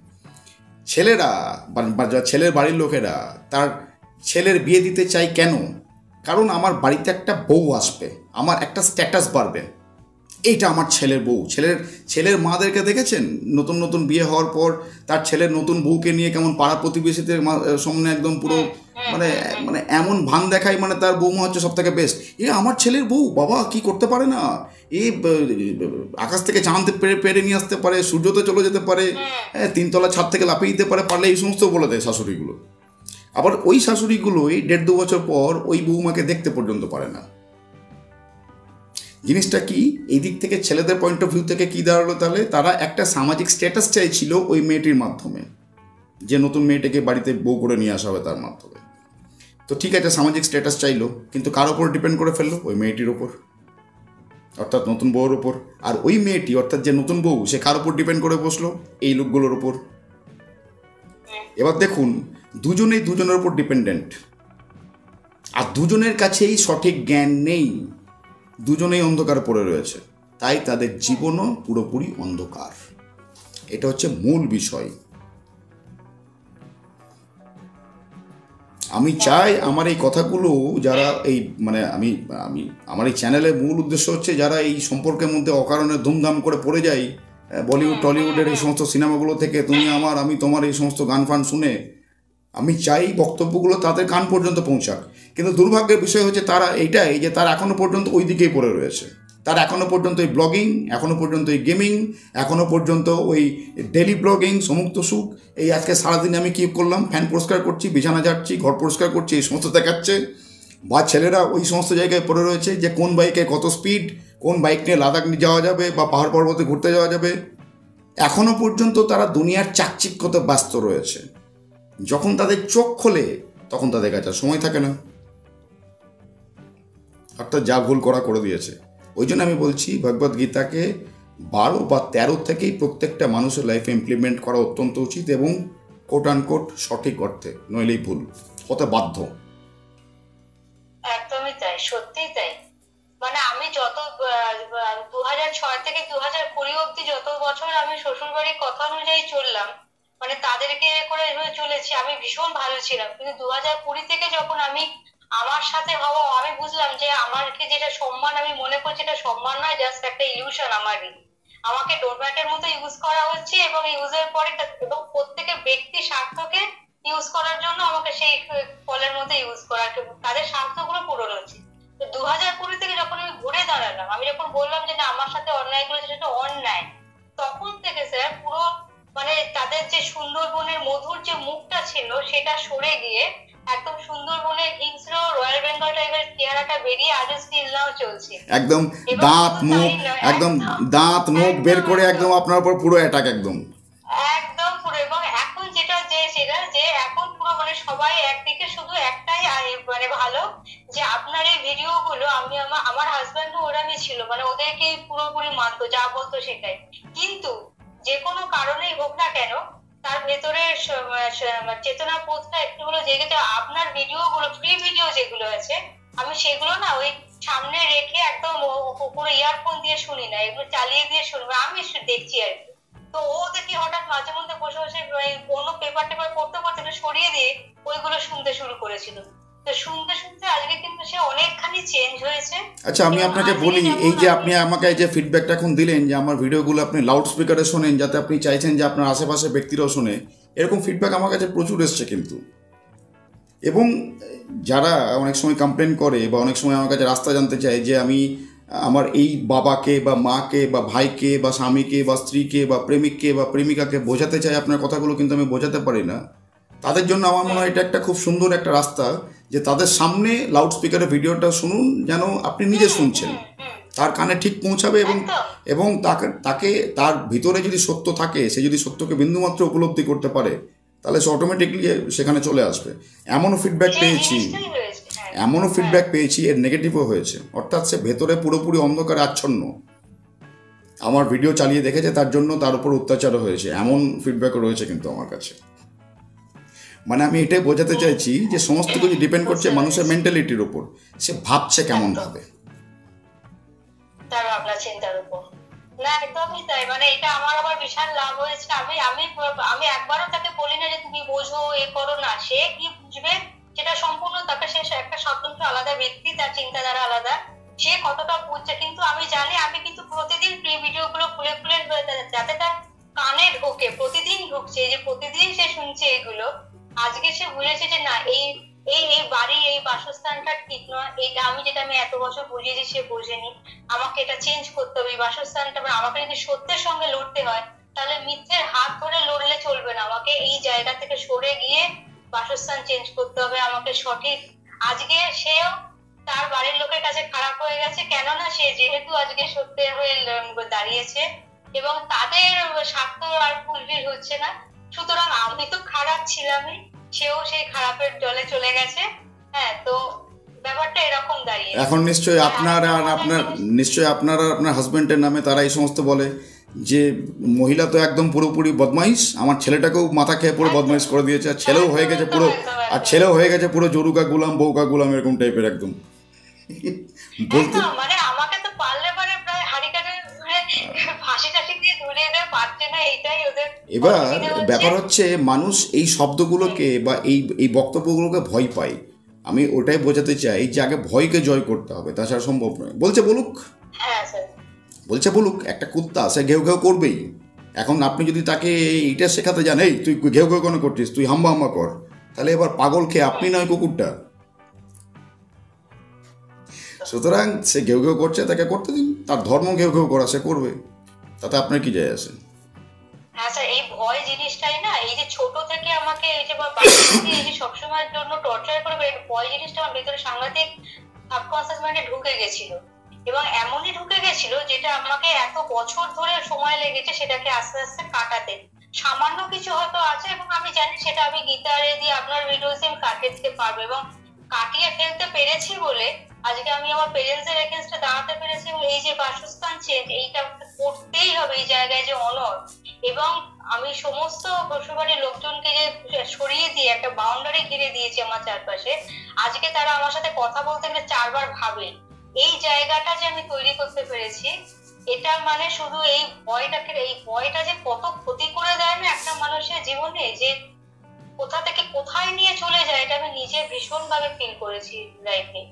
ছেলেরা বা ছেলের বাড়ির লোকেরা তার ছেলের বিয়ে দিতে চায় কেন? কারণ আমার বাড়িতে একটা বউ আসবে, আমার একটা স্ট্যাটাস বাড়বে, এইটা আমার ছেলের বউ। ছেলের মাদেরকে দেখেছেন নতুন নতুন বিয়ে হওয়ার পর তার ছেলের নতুন বউকে নিয়ে কেমন পাড়া প্রতিবেশীদের সামনে একদম পুরো মানে এমন ভান দেখায়, মানে তার বৌমা হচ্ছে সব থেকে বেস্ট, আমার ছেলের বউ, বাবা কি করতে পারে না, আকাশ থেকে চাঁদ পেরে নিয়ে আসতে পারে, সূর্যতে চলে যেতে পারে, 3 তলা ছাদ থেকে লাফিয়ে দিতে পারে, পারলে এই সমস্ত বলে দেয় শাশুড়িগুলো। আবার ওই শাশুড়িগুলোই 1.5-2 বছর পর ওই বৌমাকে দেখতে পর্যন্ত পারে না। জিনিসটা কি, এই দিক থেকে ছেলেদের পয়েন্ট অফ ভিউ থেকে কী দাঁড়ালো তাহলে? তারা একটা সামাজিক স্ট্যাটাস চাইছিল ওই মেয়েটির মাধ্যমে, যে নতুন মেয়েটাকে বাড়িতে বউ করে নিয়ে আসা হবে তার মাধ্যমে। তো ঠিক আছে, সামাজিক স্ট্যাটাস চাইলো, কিন্তু কার ওপর ডিপেন্ড করে ফেললো? ওই মেয়েটির ওপর, অর্থাৎ নতুন বউর ওপর। আর ওই মেয়েটি অর্থাৎ যে নতুন বউ, সে কার ওপর ডিপেন্ড করে বসলো? এই লোকগুলোর ওপর। এবার দেখুন, দুজনেই দুজনের ওপর ডিপেন্ডেন্ট। আর দুজনের কাছেই সঠিক জ্ঞান নেই, দুজনেই অন্ধকারে পড়ে রয়েছে, তাই তাদের জীবনও পুরোপুরি অন্ধকার। এটা হচ্ছে মূল বিষয়। আমি চাই আমার এই কথাগুলো যারা এই মানে আমি আমি আমার এই চ্যানেলের মূল উদ্দেশ্য হচ্ছে যারা এই সম্পর্কের মধ্যে অকারণে ধুমধাম করে পড়ে যাই, বলিউড টলিউডের এই সমস্ত সিনেমাগুলো থেকে তুমি আমার আমি তোমার এই সমস্ত গান ফান শুনে, আমি চাই বক্তব্যগুলো তাদের কান পর্যন্ত পৌঁছাক। কিন্তু দুর্ভাগ্যের বিষয় হচ্ছে তারা এইটাই যে তারা এখনও পর্যন্ত ওই দিকেই পড়ে রয়েছে। তারা এখনও পর্যন্ত এই ব্লগিং, এখনও পর্যন্ত এই গেমিং, এখনও পর্যন্ত ওই ডেলি ব্লগিং, সমুক্ত সুখ, এই আজকে সারাদিন আমি কী করলাম, ফ্যান পরিষ্কার করছি, বিছানা ঝাড়ছি, ঘর পরিষ্কার করছি, এই সমস্ত দেখাচ্ছে। বা ছেলেরা ওই সমস্ত জায়গায় পড়ে রয়েছে যে কোন বাইকে কত স্পিড, কোন বাইক নিয়ে লাদাখ যাওয়া যাবে বা পাহাড় পর্বতে ঘুরতে যাওয়া যাবে। এখনও পর্যন্ত তারা দুনিয়ার চাকচিক্যতে ব্যস্ত রয়েছে। যখন তাদের চোখ খোলে তখন তাদের কাছে সময় থাকে না, অর্থাৎ যা ভুল করা করে দিয়েছে। ওই জন্য আমি বলছি ভগবদ গীতাকে 12 বা 13 থেকেই প্রত্যেকটা মানুষের লাইফে ইমপ্লিমেন্ট করা অত্যন্ত উচিত এবং কোট আনকোট সঠিক অর্থে, নইলেই ভুল হতে বাধ্য। একদমই তাই, সত্যিই তাই। মানে আমি যত 2006 থেকে 2020 অব্দি যত বছর আমি শ্বশুর বাড়ির কথা অনুযায়ী চললাম, মানে তাদেরকে করে এভাবে চলেছি, আমি ভীষণ ভালো ছিলাম। কিন্তু 2020 থেকে যখন আমি আমার সাথে হওয়া, আমি বুঝলাম যে আমাকে যেটা সম্মান আমি মনে করছি এটা সম্মান নয়, জাস্ট একটা ইলিউশন। আমাকে ডোরম্যাটের মতো ইউজ করা হচ্ছে এবং ইউজের পরে এবং প্রত্যেকের ব্যক্তি স্বার্থকে ইউজ করার জন্য আমাকে সেই ফলের মধ্যে ইউজ করা, তাদের স্বার্থগুলো পূরণ হচ্ছে। তো 2020 থেকে যখন আমি ঘুরে দাঁড়ালাম, আমি যখন বললাম যে না আমার সাথে অন্যায় করেছে সেটা অন্যায়, তখন থেকে স্যার পুরো মানে তাদের যে সুন্দরবনের মধুর যে মুখটা ছিল সেটা সরে গিয়ে একদম সুন্দরবনের হিংস্র রয়্যাল বেঙ্গল টাইপের চেহারাটা বেরিয়ে আজও স্টিল নাও চলছে। একদম দাঁত মুখ, একদম দাঁত মুখ বের করে একদম আপনার উপর পুরো অ্যাটাক, একদম একদম পুরো। এবং এখন যেটা সেটা যে এখন পুরো মানে সবাই একদিকে শুধু একটাই মানে ভালো যে আপনার এই ভিডিও গুলো, আমি আমার হাজব্যান্ড ওরামই ছিল, মানে ওদেরকে পুরোপুরি মানতো, যা বলতো সেটাই। কিন্তু যে কোনো কারণেই হোক না কেন তার ভেতরে চেতনা বোধটা একটু হলো জেগেছে। আপনার ভিডিও গুলো, ফ্রি ভিডিও যেগুলো আছে, আমি সেগুলো না ওই সামনে রেখে একদম পুরো ইয়ারফোন দিয়ে শুনি না, এগুলো চালিয়ে দিয়ে শুনবো, আমি দেখছি আর কি। তো ও দেখি হঠাৎ মাঝে মধ্যে বসে বসে কোনো পেপার টেপার পড়তে পড়তে সরিয়ে দিয়ে ওইগুলো শুনতে শুরু করেছিল। তো শুনতে শুনতে আজকে কিন্তু সে অনেকখানি চেঞ্জ হয়েছে। আচ্ছা আমি আপনাকে বলি, এই যে আপনি আমাকে এই যে ফিডব্যাকটা এখন দিলেন যে আমার ভিডিওগুলো আপনি লাউড স্পিকারে শোনেন, যাতে আপনি চাইছেন যে আপনার আশেপাশে ব্যক্তিরাও শোনে, এরকম ফিডব্যাক আমার কাছে প্রচুর এসছে কিন্তু। এবং যারা অনেক সময় কমপ্লেন করে বা অনেক সময় আমার কাছে রাস্তা জানতে চায় যে আমি আমার এই বাবাকে বা মাকে বা ভাইকে বা স্বামীকে বা স্ত্রীকে বা প্রেমিককে বা প্রেমিকাকে বোঝাতে চাই আপনার কথাগুলো, কিন্তু আমি বোঝাতে পারি না, তাদের জন্য আমার মনে হয় এটা একটা খুব সুন্দর একটা রাস্তা যে তাদের সামনে লাউড স্পিকারে ভিডিওটা শুনুন, যেন আপনি নিজে শুনছেন, তার কানে ঠিক পৌঁছাবে। এবং তাকে তার ভিতরে যদি সত্য থাকে, সে যদি সত্যকে বিন্দুমাত্র উপলব্ধি করতে পারে, তাহলে সে অটোমেটিকলি সেখানে চলে আসবে। এমনও ফিডব্যাক পেয়েছি এর নেগেটিভও হয়েছে, অর্থাৎ সে ভেতরে পুরোপুরি অন্ধকারে আচ্ছন্ন, আমার ভিডিও চালিয়ে দেখেছে, তার জন্য তার উপর অত্যাচারও হয়েছে, এমন ফিডব্যাকও রয়েছে কিন্তু আমার কাছে। মানে আমি এটাই বোঝাতে চাইছি যে সমস্ত কিছু ডিপেন্ড করছে মানুষের মেন্টালিটির উপর, সে ভাবছে কেমন ভাবে, তার ভাবনা চিন্তার উপর। না একদমই তাই, মানে এটা আমার আবার বিশাল লাভ হয়েছে। আমি একবারও তাকে বলি না যে তুমি বোঝো এ করো না, সে কি বুঝবে সেটা সম্পূর্ণ তাকে, সে একটা স্বতন্ত্র আলাদা ব্যক্তি, তার চিন্তাধারা আলাদা, সে কতটা বুঝছে। কিন্তু আমি জানি, আমি কিন্তু প্রতিদিন প্রি ভিডিও গুলো খুলে খুলে যাতে তার কানে ঢোকে, প্রতিদিন ঢুকছে, যে প্রতিদিন সে শুনছে এগুলো। আজকে সে বুঝেছে যে না এই এই এই বাড়ি, এই বাসস্থানটা ঠিক নয়, এইটা আমি যেটা আমি এত বছর বুঝিয়েছি সে বোঝেনি, আমাকে এটা চেঞ্জ করতে হবে। এই বাসস্থানটা আমাকে যদি সত্যের সঙ্গে লড়তে হয় তাহলে মিথ্যের হাত ধরে লড়লে চলবে না, আমাকে এই জায়গা থেকে সরে গিয়ে বাসস্থান চেঞ্জ করতে হবে, আমাকে সঠিক। আজকে সেও তার বাড়ির লোকের কাছে খারাপ হয়ে গেছে, কেননা সে যেহেতু আজকে সত্যের হয়ে দাঁড়িয়েছে এবং তাদের স্বার্থ আর ফুলফিল হচ্ছে না। সুতরাং আমি তো খারাপ ছিলামই, সেও সেই খারাপের জলে চলে গেছে। হ্যাঁ, তো ব্যাপারটা এরকম দাঁড়িয়ে। এখন নিশ্চয়ই আপনার আর আপনার হাজবেন্ডের নামে তারা এই সমস্ত বলে যে মহিলা তো একদম পুরোপুরি বদমাইশ, আমার ছেলেটাকেও মাথা খেয়ে পুরো বদমাইশ করে দিয়েছে, আর ছেলেও হয়ে গেছে পুরো, আর ছেলেও হয়ে গেছে পুরো জরুকা গুলাম বউকা গুলাম এরকম টাইপের একদম বলতে। মানে আমাকে তো পারলে মানে প্রায় হাড়ি কাটে ফাঁসি টাসি দিয়ে ধরে দেয়, পারছে না, এইটাই ওদের এবার অসুবিধা হচ্ছে। ব্যাপার হচ্ছে মানুষ এই শব্দগুলোকে বা এই বক্তব্যগুলোকে ভয় পায়। আমি ওটাই বোঝাতে চাই যে আগে ভয়কে জয় করতে হবে, তাছাড়া সম্ভব নয়। বলছে বলুক, হ্যাঁ স্যার। বলছে বলুক, একটা কুত্তা সে ঘেউ ঘেউ করবেই। এখন আপনি যদি তাকে এইটা শেখাতে যান, এই তুই ঘেউ ঘেউ কেন করছিস, তুই হাম্বা হাম্বা কর, তাহলে এবার পাগল খেয়ে আপনি নয় কুকুরটা। সুতরাং সে ঘেউ ঘেউ করছে, তাকে করতে দিন, তার ধর্ম ঘেউ ঘেউ করা, সে করবে, তাতে আপনার কি যায় আসে? হ্যাঁ স্যার, এই ভয় জিনিসটাই না, এই যে ছোট থেকে আমাকে এই যে বাচ্চা থেকে এই যে সবসময়ের জন্য টর্চার করবে, এই ভয় জিনিসটা আমার ভেতরে সাংঘাতিক সাবকনসিয়াস মাইন্ডে ঢুকে গেছিল, এবং এমনই ঢুকে গেছিল যেটা আমাকে এত বছর ধরে সময় লেগেছে সেটাকে আস্তে আস্তে কাটাতে। সামান্য কিছু হয়তো আছে এবং আমি জানি সেটা আমি গিটারে দিয়ে আপনার ভিডিওতে আমি কাটিয়ে দিতে পারবো, এবং কাটিয়ে ফেলতে পেরেছি বলে আজকে আমি আমার পেরেন্টসের এগেইনস্টে দাঁড়াতে পেরেছি, এবং এই যে বাসস্থান চেঞ্জ এইটা করতেই হবে, এই জায়গায় যে অনর, এবং আমি সমস্ত শ্বশুরবাড়ির লোকজনকে যে সরিয়ে দিয়ে একটা বাউন্ডারি ঘিরে দিয়েছি আমার চারপাশে, আজকে তারা আমার সাথে কথা বলতে গেলে 4 বার ভাবে। এই জায়গাটা যে আমি তৈরি করতে পেরেছি, এটা মানে শুধু এই ভয়টা যে কত ক্ষতি করে দেয় না একটা মানুষের জীবনে, যে কোথা থেকে কোথায় নিয়ে চলে যায়, এটা আমি নিজে ভীষণ ভাবে ফিল করেছি লাইফে।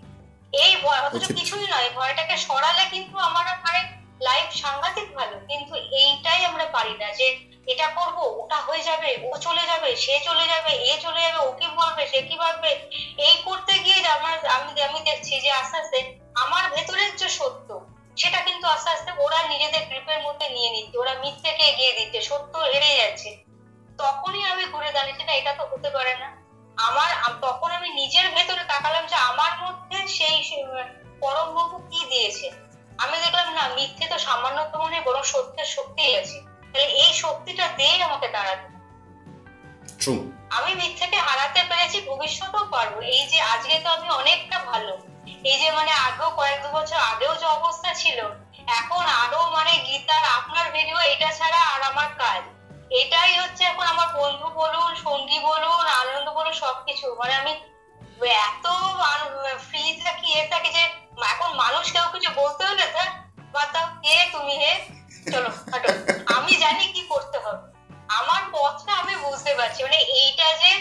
এই ভয় অথচ কিছুই নয়, ভয়টাকে সরালে কিন্তু আমার মানে লাইফ সাংঘাতিক ভালো, কিন্তু এইটাই আমরা পারি না, যে এটা করব ওটা হয়ে যাবে, ও চলে যাবে, সে চলে যাবে, এ চলে যাবে, ও কি বলবে, সে কি ভাববে, এই করতে গিয়ে আমি দেখছি যে আস্তে আস্তে আমার ভেতরের যে সত্য সেটা কিন্তু আস্তে আস্তে ওরা নিজেদের গ্রিপের মধ্যে নিয়ে নিচ্ছে, ওরা মিথ্যেকে এগিয়ে দিচ্ছে, সত্য হেরে যাচ্ছে। তখনই আমি ঘুরে দাঁড়িয়েছি না, এটা তো হতে পারে না। তখন আমি নিজের ভেতরে তাকালাম যে আমার মধ্যে সেই পরম বন্ধু কি দিয়েছে। আমি দেখলাম না, মিথ্যে তো সামান্যতম নেই, বরং সত্যের শক্তি আছে, তাহলে এই শক্তিটা দিয়ে আমাকে দাঁড়াতে। আমি মিথ্যেকে হারাতে পেরেছি, ভবিষ্যতেও পারবো। এই যে আজকে তো আমি অনেকটা ভালো, এই যে মানে আগেও কয়েক 2 বছর আগেও যে অবস্থা ছিল, এখন আরো মানে গীতার আপনার ভিডিও এটা ছাড়া আর আমার কাজ, এটাই হচ্ছে এখন আমার বন্ধু বলুন, সঙ্গী বলুন, আনন্দ বলুন, সবকিছু। মানে আমি এত ফ্রি থাকি, যে এখন মানুষ কেউ কিছু বলতে হলে স্যার বাতাও, কে তুমি, হে চলো হাঁটো, আমি জানি কি করতে হবে, আমার পথটা আমি বুঝতে পারছি। মানে এইটা যে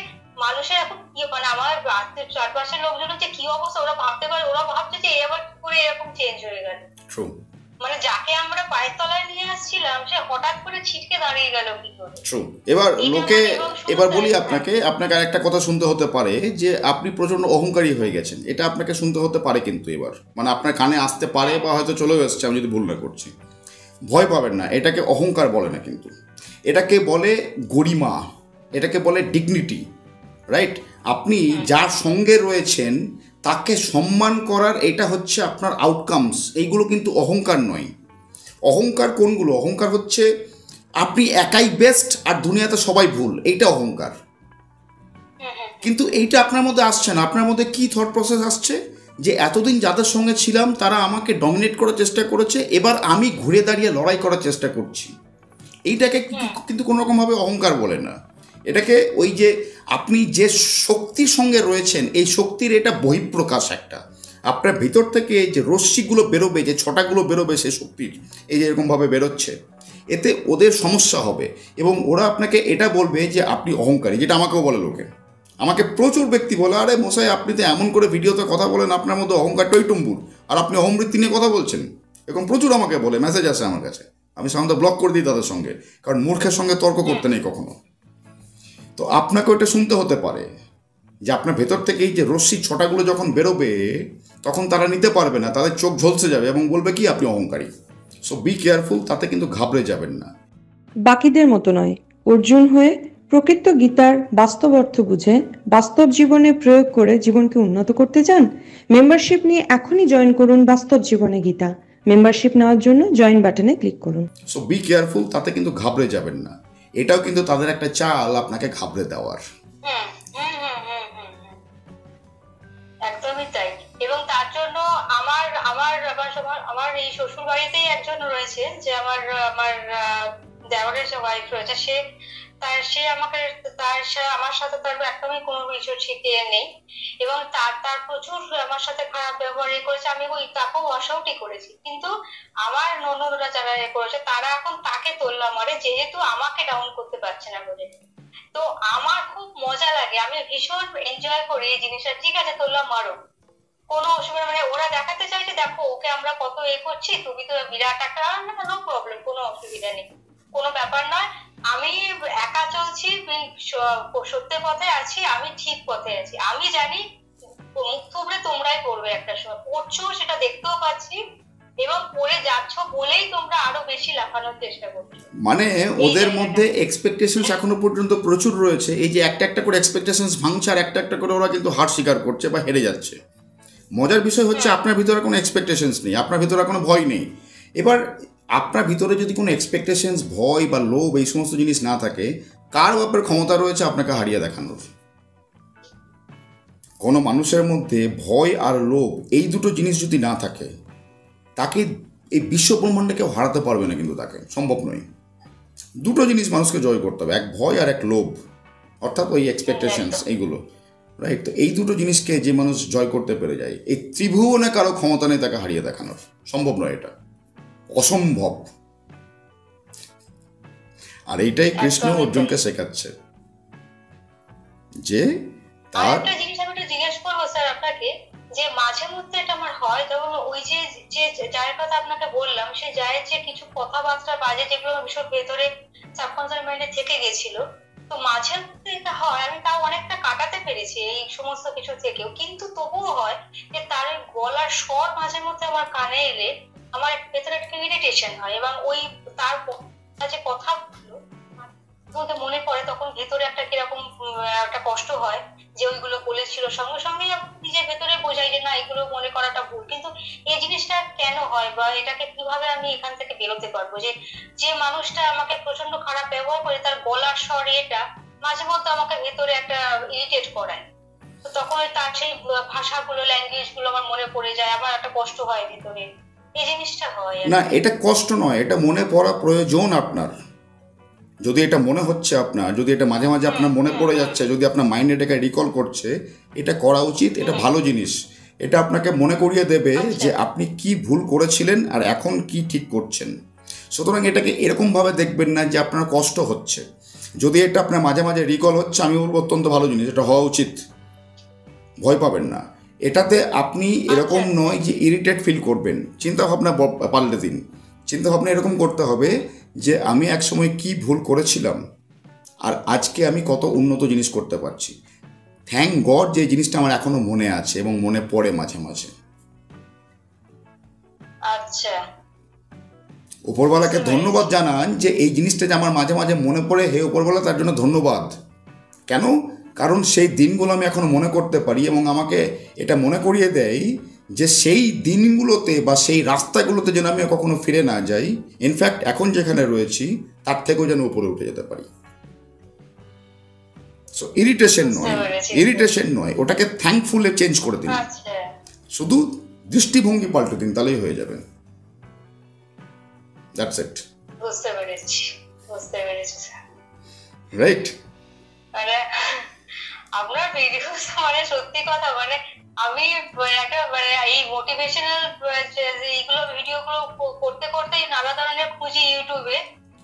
মানুষের এখন কি, মানে আমার চারপাশের লোকজন যে কি অবস্থা, ওরা ভাবতে পারে, ওরা ভাবছে যে এবার করে এরকম চেঞ্জ হয়ে গেল, মানে যাকে আমরা পায়ের তলায় নিয়ে আসছিলাম সে হঠাৎ করে ছিটকে দাঁড়িয়ে গেল কি করে। এবার লোকে, এবার বলি আপনাকে আরেকটা কথা শুনতে হতে পারে যে আপনি প্রচন্ড অহংকারী হয়ে গেছেন, এটা আপনাকে শুনতে হতে পারে, কিন্তু এবার মানে আপনার কানে আসতে পারে বা হয়তো চলেও এসছে, আমি যদি ভুল না করছি। ভয় পাবেন না, এটাকে অহংকার বলে না, কিন্তু এটাকে বলে গরিমা, এটাকে বলে ডিগনিটি, রাইট? আপনি যার সঙ্গে রয়েছেন তাকে সম্মান করার, এটা হচ্ছে আপনার আউটকামস, এইগুলো কিন্তু অহংকার নয়। অহংকার কোনগুলো? অহংকার হচ্ছে আপনি একাই বেস্ট আর দুনিয়াতে সবাই ভুল, এইটা অহংকার। কিন্তু এইটা আপনার মধ্যে আসছে না। আপনার মধ্যে কি থট প্রসেস আসছে যে এতদিন যাদের সঙ্গে ছিলাম তারা আমাকে ডমিনেট করার চেষ্টা করেছে, এবার আমি ঘুরে দাঁড়িয়ে লড়াই করার চেষ্টা করছি। এইটাকে কিন্তু কোনো রকমভাবে অহংকার বলে না, এটাকে ওই যে আপনি যে শক্তির সঙ্গে রয়েছেন এই শক্তির এটা বহিঃপ্রকাশ একটা। আপনার ভিতর থেকে যে রশ্মিগুলো বেরোবে, যে ছটাগুলো বেরোবে সে শক্তির, এই যে এরকমভাবে বেরোচ্ছে, এতে ওদের সমস্যা হবে এবং ওরা আপনাকে এটা বলবে যে আপনি অহংকারী, যেটা আমাকেও বলে লোকে। আমাকে প্রচুর ব্যক্তি বলে, আরে মশাই আপনি তো এমন করে ভিডিওতে কথা বলেন, আপনার মধ্যে অহংকার টইটুম্বুর, আর আপনি অহমৃত্যু নিয়ে কথা বলছেন, এরকম প্রচুর আমাকে বলে, মেসেজ আসে আমার কাছে। আমি সাধারণত ব্লক করে দিই তাদের সঙ্গে, কারণ মূর্খের সঙ্গে তর্ক করতে নেই কখনো। তো আপনাকে ওটা শুনতে হতে পারে যে আপনার ভেতর থেকে এই যে রশ্মি ছটাগুলো যখন বেরোবে তখন তারা নিতে পারবে না, তাদের চোখ ঝলসে যাবে এবং বলবে কি আপনি অহংকারী। সো বি কেয়ারফুল, তাতে কিন্তু ঘাবড়ে যাবেন না। বাকিদের মতো নয়, অর্জুন হয়ে প্রকৃত গীতার বাস্তব অর্থ বুঝে বাস্তব জীবনে প্রয়োগ করে জীবনকে উন্নত করতে চান? মেম্বারশিপ নিয়ে এখনই জয়েন করুন বাস্তব জীবনে গীতা। মেম্বারশিপ নেওয়ার জন্য জয়েন বাটনে ক্লিক করুন। সো বি কেয়ারফুল, তাতে কিন্তু ঘাবড়ে যাবেন না। এটাও কিন্তু তাদের একটা চাল আপনাকে ঘাবড়ে দেওয়ার। একদমই তাই। এবং তার জন্য আমার আমার আমার এই শ্বশুর বাড়িতেই একজন রয়েছে, যে আমার আমার দেওরের যে ওয়াইফ রয়েছে, সে আমাকে আমার সাথে তার একদমই কোনো কিছু শিখিয়ে নেই, এবং তার প্রচুর আমার সাথে খারাপ ব্যবহার করেছে। আমি তাকেও ওয়াশ আউটই করেছি, কিন্তু আমার ননদরা যারা করেছে তারা এখন তাকে তোল্লা মারে, যেহেতু আমাকে ডাউন করতে পারছে না বলে। তো আমার খুব মজা লাগে, আমি ভীষণ এনজয় করি এই জিনিসটা। ঠিক আছে, তোল্লা মারো, কোনো অসুবিধা, মানে ওরা দেখাতে চাইছে দেখো ওকে আমরা কত করছি, তুমি তো বিরাট একটা, নো প্রবলেম, কোনো অসুবিধা নেই, কোনো ব্যাপার নয়। আমি একা চলছি, সত্যের পথে আছি, আমি ঠিক পথে আছি। আমি জানি মুখ থুবড়ে তোমরাই পড়বে, একটা সময় পড়ছো সেটা দেখতেও পাচ্ছি, এবং পড়ে যাচ্ছ বলেই তোমরা আরো বেশি লাফানোর চেষ্টা করছো। মানে ওদের মধ্যে এক্সপেকটেশনস এখনো পর্যন্ত প্রচুর রয়েছে। এই যে একটা একটা করে এক্সপেকটেশনস ভাঙছে, আর একটা একটা করে ওরা কিন্তু হার স্বীকার করছে বা হেরে যাচ্ছে। মজার বিষয় হচ্ছে আপনার ভিতরে কোনো এক্সপেকটেশনস নেই, আপনার ভিতরে কোনো ভয় নেই। এবার আপনার ভিতরে যদি কোনো এক্সপেকটেশনস, ভয় বা লোভ এই সমস্ত জিনিস না থাকে, কার ব্যাপারে ক্ষমতা রয়েছে আপনাকে হারিয়ে দেখানোর? কোনো মানুষের মধ্যে ভয় আর লোভ এই দুটো জিনিস যদি না থাকে, তাকে এই বিশ্ব ব্রহ্মাণ্ডে কেউ হারাতে পারবে না, কিন্তু তাকে সম্ভব নয়। দুটো জিনিস মানুষকে জয় করতে হবে, এক ভয় আর এক লোভ, অর্থাৎ ওই এক্সপেকটেশনস এইগুলো, রাইট? তো এই দুটো জিনিসকে যে মানুষ জয় করতে পেরে যায়, এই ত্রিভুবনে কারো ক্ষমতা নেই তাকে হারিয়ে দেখানোর, সম্ভব নয়, এটা অসম্ভব। আর এইটাই কৃষ্ণ অর্জুনকে শেখাচ্ছে, যে তার একটা জিনিস আমি একটু জিজ্ঞেস করবো স্যার আপনাকে, যে মাঝে মধ্যে এটা আমার হয়, যেমন ওই যে যার কথা আপনাকে বললাম, সে যায় যে কিছু কথাবার্তা বাজে, যেগুলো ভীষণ ভেতরে সাবকনসিয়াস মাইন্ডে থেকে গেছিল, তো মাঝে মধ্যে এটা হয়। আমি তাও অনেকটা কাটাতে পেরেছি এই সমস্ত কিছু থেকেও, কিন্তু তবুও হয় যে তার গলার স্বর মাঝে মধ্যে আমার কানে এলে আমার ভেতরে একটা ইরিটেশন হয়, এবং ওই তার যে কথাগুলো মনে পড়ে, তখন ভেতরে একটা কিরকম একটা কষ্ট হয়, যে ওইগুলো বলেছিল। সঙ্গে সঙ্গে নিজের ভেতরে বোঝাই যে না, এগুলো মনে করাটা ভুল। কিন্তু এই জিনিসটা কেন হয়, বা এটাকে কিভাবে আমি এখান থেকে বেরোতে পারবো, যে যে মানুষটা আমাকে প্রচন্ড খারাপ ব্যবহার করে, তার গলার স্বর এটা মাঝে মধ্যে আমাকে ভেতরে একটা ইরিটেট করায়, তো তখন তার সেই ভাষাগুলো, ল্যাঙ্গুয়েজ গুলো আমার মনে পড়ে যায়, আমার একটা কষ্ট হয় ভেতরে, এই জিনিসটা হয়। না, এটা কষ্ট নয়, এটা মনে পড়া প্রয়োজন আপনার। যদি এটা মনে হচ্ছে আপনার, যদি এটা মাঝে মাঝে আপনার মনে পড়ে যাচ্ছে, যদি আপনার মাইন্ড এটাকে রিকল করছে, এটা করা উচিত, এটা ভালো জিনিস। এটা আপনাকে মনে করিয়ে দেবে যে আপনি কি ভুল করেছিলেন আর এখন কি ঠিক করছেন। সুতরাং এটাকে এরকমভাবে দেখবেন না যে আপনার কষ্ট হচ্ছে। যদি এটা আপনার মাঝে মাঝে রিকল হচ্ছে, আমি বলবো অত্যন্ত ভালো জিনিস, এটা হওয়া উচিত, ভয় পাবেন না। এটাতে আপনি এরকম নয় যে ইরিটেট ফিল করবেন, চিন্তাভাবনা পাল্টে দিন। চিন্তাভাবনা এরকম করতে হবে যে আমি একসময় কি ভুল করেছিলাম আর আজকে আমি কত উন্নত জিনিস করতে পারছি। থ্যাংক গড যে জিনিসটা আমার এখনো মনে আছে এবং মনে পড়ে মাঝে মাঝে। আচ্ছা, উপরওয়ালাকে ধন্যবাদ জানান যে এই জিনিসটা যে আমার মাঝে মাঝে মনে পড়ে, হে উপরওয়ালা তার জন্য ধন্যবাদ। কেন? কারণ সেই দিনগুলো আমি এখনো মনে করতে পারি, এবং আমাকে এটা মনে করিয়ে দেয় যে সেই দিনগুলোতে বা সেই রাস্তাগুলোতে যেন আমি কখনো ফিরে না যাই। ইনফ্যাক্ট এখন যেখানে রয়েছি তার থেকেও যেন উপরে উঠে যেতে পারি। সো ইরিটেশন নয়, ওটাকে থ্যাঙ্কফুলে চেঞ্জ করে দিন। শুধু দৃষ্টিভঙ্গি পাল্টে দিন, তাহলেই হয়ে যাবে। That's it. বুঝতে পেরেছি। রাইট? মানে আপনার ভিডিও মানে সত্যি কথা, মানে আমি একটা মানে এই মোটিভেশনাল এইগুলো ভিডিও গুলো করতে করতেই নানা ধরনের খুঁজি ইউটিউবে,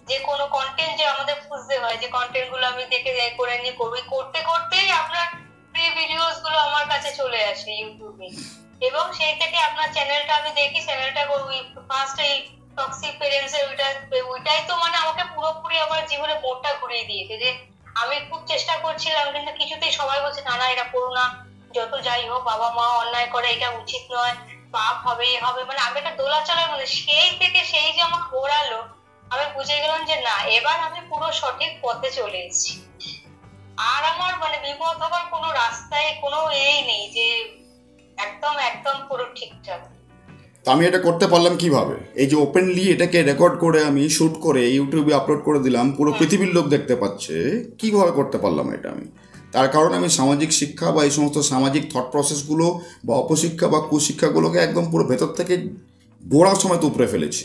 যে কোনো কন্টেন্ট যে আমাদের খুঁজতে হয়, যে কন্টেন্ট গুলো আমি দেখে করে নিয়ে করবো, করতে করতেই আপনার ফ্রি ভিডিওস গুলো আমার কাছে চলে আসে ইউটিউবে, এবং সেই থেকে আপনার চ্যানেলটা আমি দেখি। চ্যানেলটা ফার্স্ট এই টক্সিক প্যারেন্টসের ওইটাই তো মানে আমাকে পুরোপুরি আমার জীবনে মোড়টা ঘুরিয়ে দিয়েছে। যে আমি খুব চেষ্টা করছিলাম, কিন্তু কিছুতেই সবাই বলছে না না এটা করো না, যত যাই হোক বাবা মা অন্যায় করে, এটা উচিত নয়, পাপ হবে হবে, মানে আমি একটা দোলাচলের মধ্যে। সেই থেকে সেই যে আমার ঘোরালো, আমি বুঝে গেলাম যে না, এবার আমি পুরো সঠিক পথে চলে এসেছি, আর আমার মানে বিপদ হবার কোনো রাস্তায় কোনো এই নেই, যে একদম একদম পুরো ঠিকঠাক। তো আমি এটা করতে পারলাম কিভাবে? এই যে ওপেনলি এটাকে রেকর্ড করে আমি শ্যুট করে ইউটিউবে আপলোড করে দিলাম, পুরো পৃথিবীর লোক দেখতে পাচ্ছে। কিভাবে করতে পারলাম এটা আমি? তার কারণ আমি সামাজিক শিক্ষা বা এই সমস্ত সামাজিক থট প্রসেসগুলো বা অপশিক্ষা বা কুশিক্ষাগুলোকে একদম পুরো ভেতর থেকে গোড়া সমেত উপরে ফেলেছি।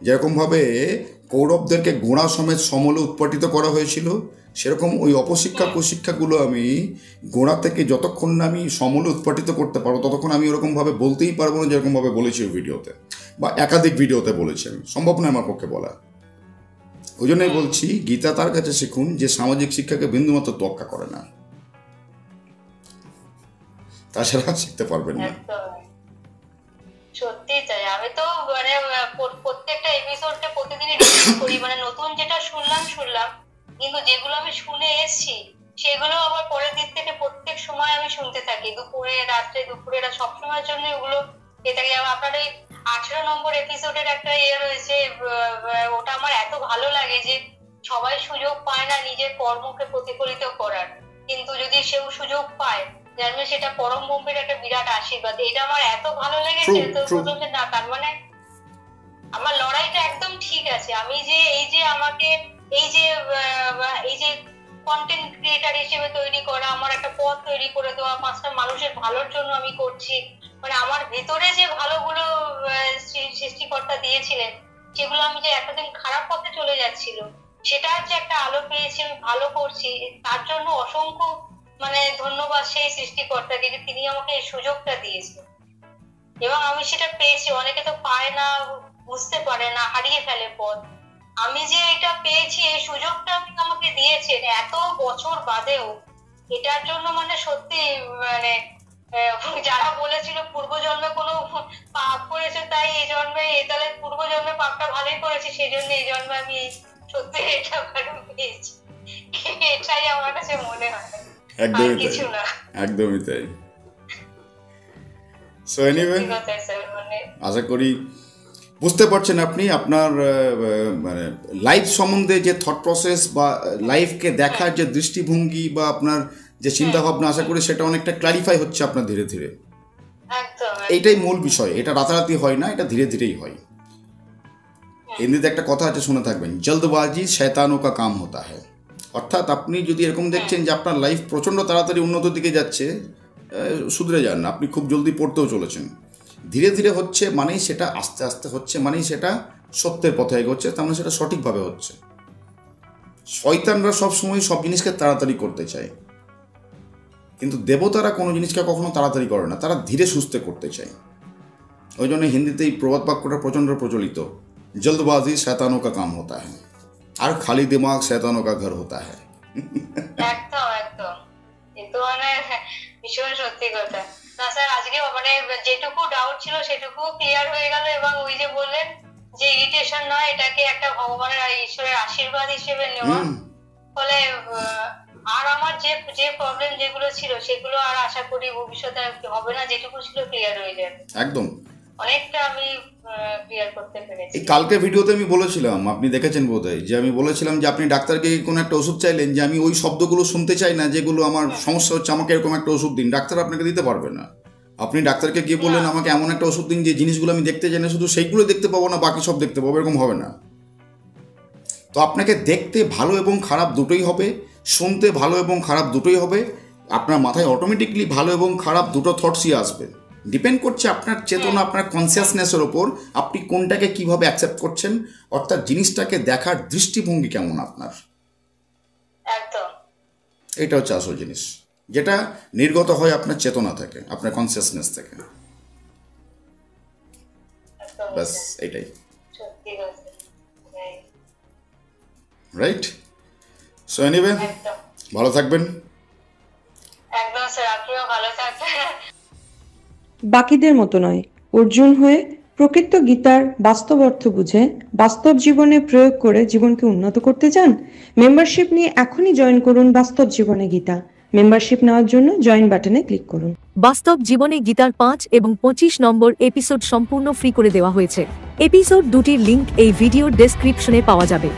যেরকমভাবে কৌরবদেরকে গোড়া সমেত সমলে উৎপাটিত করা হয়েছিল, সেরকম ওই অপশিক্ষা কুশিক্ষাগুলো আমি গোড়া থেকে যতক্ষণ না আমি সমলে উৎপাটিত করতে পারবো ততক্ষণ আমি ওরকমভাবে বলতেই পারবো না যেরকমভাবে বলেছি ওই ভিডিওতে, বা একাধিক ভিডিওতে বলেছি আমি, সম্ভব নয় আমার পক্ষে বলা। ওই জন্যই বলছি গীতা তার কাছে শিখুন যে সামাজিক শিক্ষাকে বিন্দুমাত্র তোয়াক্কা করে না, তাছাড়া শিখতে পারবেন না। সত্যি তাই, আমি তো মানে প্রত্যেকটা এপিসোডে প্রতিদিনই রিভিউ করি, মানে নতুন যেটা শুনলাম, কিন্তু যেগুলো আমি শুনে এসেছি সেগুলো আবার পরের দিক থেকে প্রত্যেক সময় আমি শুনতে থাকি, দুপুরে রাত্রে দুপুরে সবসময়ের জন্য ওগুলো পেয়ে থাকি। আপনার ওই 18 নম্বর এপিসোডের একটা রয়েছে, ওটা আমার এত ভালো লাগে যে সবাই সুযোগ পায় না নিজের কর্মকে প্রতিফলিত করার, কিন্তু যদি সেও সুযোগ পায় জানবে সেটা পরম ব্রহ্মের একটা বিরাট আশীর্বাদ। এটা আমার এত ভালো লেগেছে। তো বললাম যে না, তার মানে আমার লড়াইটা একদম ঠিক আছে। আমি যে আমাকে এই যে কন্টেন্ট ক্রিয়েটার হিসেবে তৈরি করা, আমার একটা পথ তৈরি করে দেওয়া, 5টা মানুষের ভালোর জন্য আমি করছি, মানে আমার ভেতরে যে ভালোগুলো সৃষ্টিকর্তা দিয়েছিলেন, যেগুলো আমি যে এতদিন খারাপ পথে চলে যাচ্ছিল, সেটার যে একটা আলো পেয়েছি, আমি ভালো করছি, তার জন্য অসংখ্য মানে ধন্যবাদ সেই সৃষ্টিকর্তাকে যে তিনি আমাকে এই সুযোগটা দিয়েছেন এবং আমি সেটা পেয়েছি। অনেকে তো পায় না, বুঝতে পারে না, হারিয়ে ফেলে পথ। আমি যে এটা পেয়েছি, এই সুযোগটা আমাকে দিয়েছেন এত বছর বাদেও, এটার জন্য মানে সত্যি মানে যারা বলেছিল পূর্বজন্মে কোনো পাপ করেছে তাই এই জন্মে, তাহলে পূর্বজন্মে পাপটা ভালোই করেছি, সেই জন্য এই জন্মে আমি সত্যি এটা ভালো পেয়েছি, এটাই আমার কাছে মনে হয়। একদমই তাই, একদমই তাই। সো এনিওয়ে, আশা করি বুঝতে পারছেন আপনি আপনার মানে লাইফ সম্বন্ধে যে থট প্রসেস বা লাইফকে দেখার যে দৃষ্টিভঙ্গি বা আপনার যে চিন্তা ভাবনা, আশা করি সেটা অনেকটা ক্লারিফাই হচ্ছে আপনার ধীরে ধীরে। এইটাই মূল বিষয়, এটা রাতারাতি হয় না, এটা ধীরে ধীরেই হয়। হিন্দিতে একটা কথা আছে, শুনে থাকবেন, জলদবাজি শয়তানোं का काम होता है। অর্থাৎ আপনি যদি এরকম দেখছেন যে আপনার লাইফ প্রচণ্ড তাড়াতাড়ি উন্নতির দিকে যাচ্ছে, শুধরে যান, আপনি খুব জলদি পড়তেও চলেছেন। ধীরে ধীরে হচ্ছে মানেই সেটা আস্তে আস্তে হচ্ছে মানেই সেটা সত্যের পথে এগোচ্ছে, তার মানে সেটা সঠিকভাবে হচ্ছে। শয়তানরা সবসময় সব জিনিসকে তাড়াতাড়ি করতে চায়, কিন্তু দেবতারা কোনো জিনিসকে কখনো তাড়াতাড়ি করে না, তারা ধীরে সুস্থে করতে চায়। ওই জন্য হিন্দিতে এই প্রবাদ বাক্যটা প্রচণ্ড প্রচলিত, জলদবাজি শয়তানোं का काम होता है আর খালি দিমাগ শয়তানোं का घर होता है। একদম একদম, কিন্তু মানে ভীষণ সত্যি কথা। না স্যার, আজকে মানে যেটুকু ডাউট ছিল সেটুকু ক্লিয়ার হয়ে গেল, এবং ওই যে বললেন যে ইরিটেশন নয়, এটাকে একটা ভগবানের ঈশ্বরের আশীর্বাদ হিসেবে নেওয়া, ফলে আর আমার যে প্রবলেম যেগুলো ছিল সেগুলো আর আশা করি ভবিষ্যতে হবে না, যেটুকু ছিল ক্লিয়ার হয়ে যাবে। একদম অনেকটা আমি ক্লিয়ার করতে পেরেছি। এই কালকে ভিডিওতে আমি বলেছিলাম, আপনি দেখেছেন বোধহয়, যে আমি বলেছিলাম যে আপনি ডাক্তারকে কোনো একটা ওষুধ চাইলেন, যে আমি ওই শব্দগুলো শুনতে চাই না যেগুলো আমার সমস্যা হচ্ছে, আমাকে এরকম একটা ওষুধ দিন। ডাক্তার আপনাকে দিতে পারবে না। আপনি ডাক্তারকে গিয়ে বললেন আমাকে এমন একটা ওষুধ দিন যে জিনিসগুলো আমি দেখতে চাই না, শুধু সেইগুলো দেখতে পাবো না, বাকি সব দেখতে পাবো, এরকম হবে না। তো আপনাকে দেখতে ভালো এবং খারাপ দুটোই হবে, শুনতে ভালো এবং খারাপ দুটোই হবে। আপনার মাথায় অটোমেটিকলি ভালো এবং খারাপ দুটো থটসই আসবে। ডিপেন্ড করছে আপনার চেতনা, আপনার কনসিয়াসনেসের ওপর, আপনি কোনটাকে কিভাবে অ্যাকসেপ্ট করছেন, অর্থাৎ জিনিসটাকে দেখার দৃষ্টিভঙ্গি কেমন আপনার। এটা হচ্ছে আসল জিনিস, যেটা নির্গত হয় আপনার চেতনা থেকে, আপনার কনসিয়াসনেস থেকে। ব্যাস এটাই, রাইট? সো এনিওয়ে, ভালো থাকবেন। একদম স্যার, আপনিও ভালো থাকবেন। বাকিদের মতো নয়, অর্জুন হয়ে প্রকৃত গীতার বাস্তব অর্থ বুঝে বাস্তব জীবনে প্রয়োগ করে জীবনকে উন্নত করতে চান? মেম্বারশিপ নিয়ে এখনই জয়েন করুন বাস্তব জীবনে গীতা। মেম্বারশিপ নেওয়ার জন্য জয়েন বাটনে ক্লিক করুন। বাস্তব জীবনে গীতার 5 এবং 25 নম্বর এপিসোড সম্পূর্ণ ফ্রি করে দেওয়া হয়েছে। এপিসোড দুটির লিংক এই ভিডিওর ডেসক্রিপশনে পাওয়া যাবে।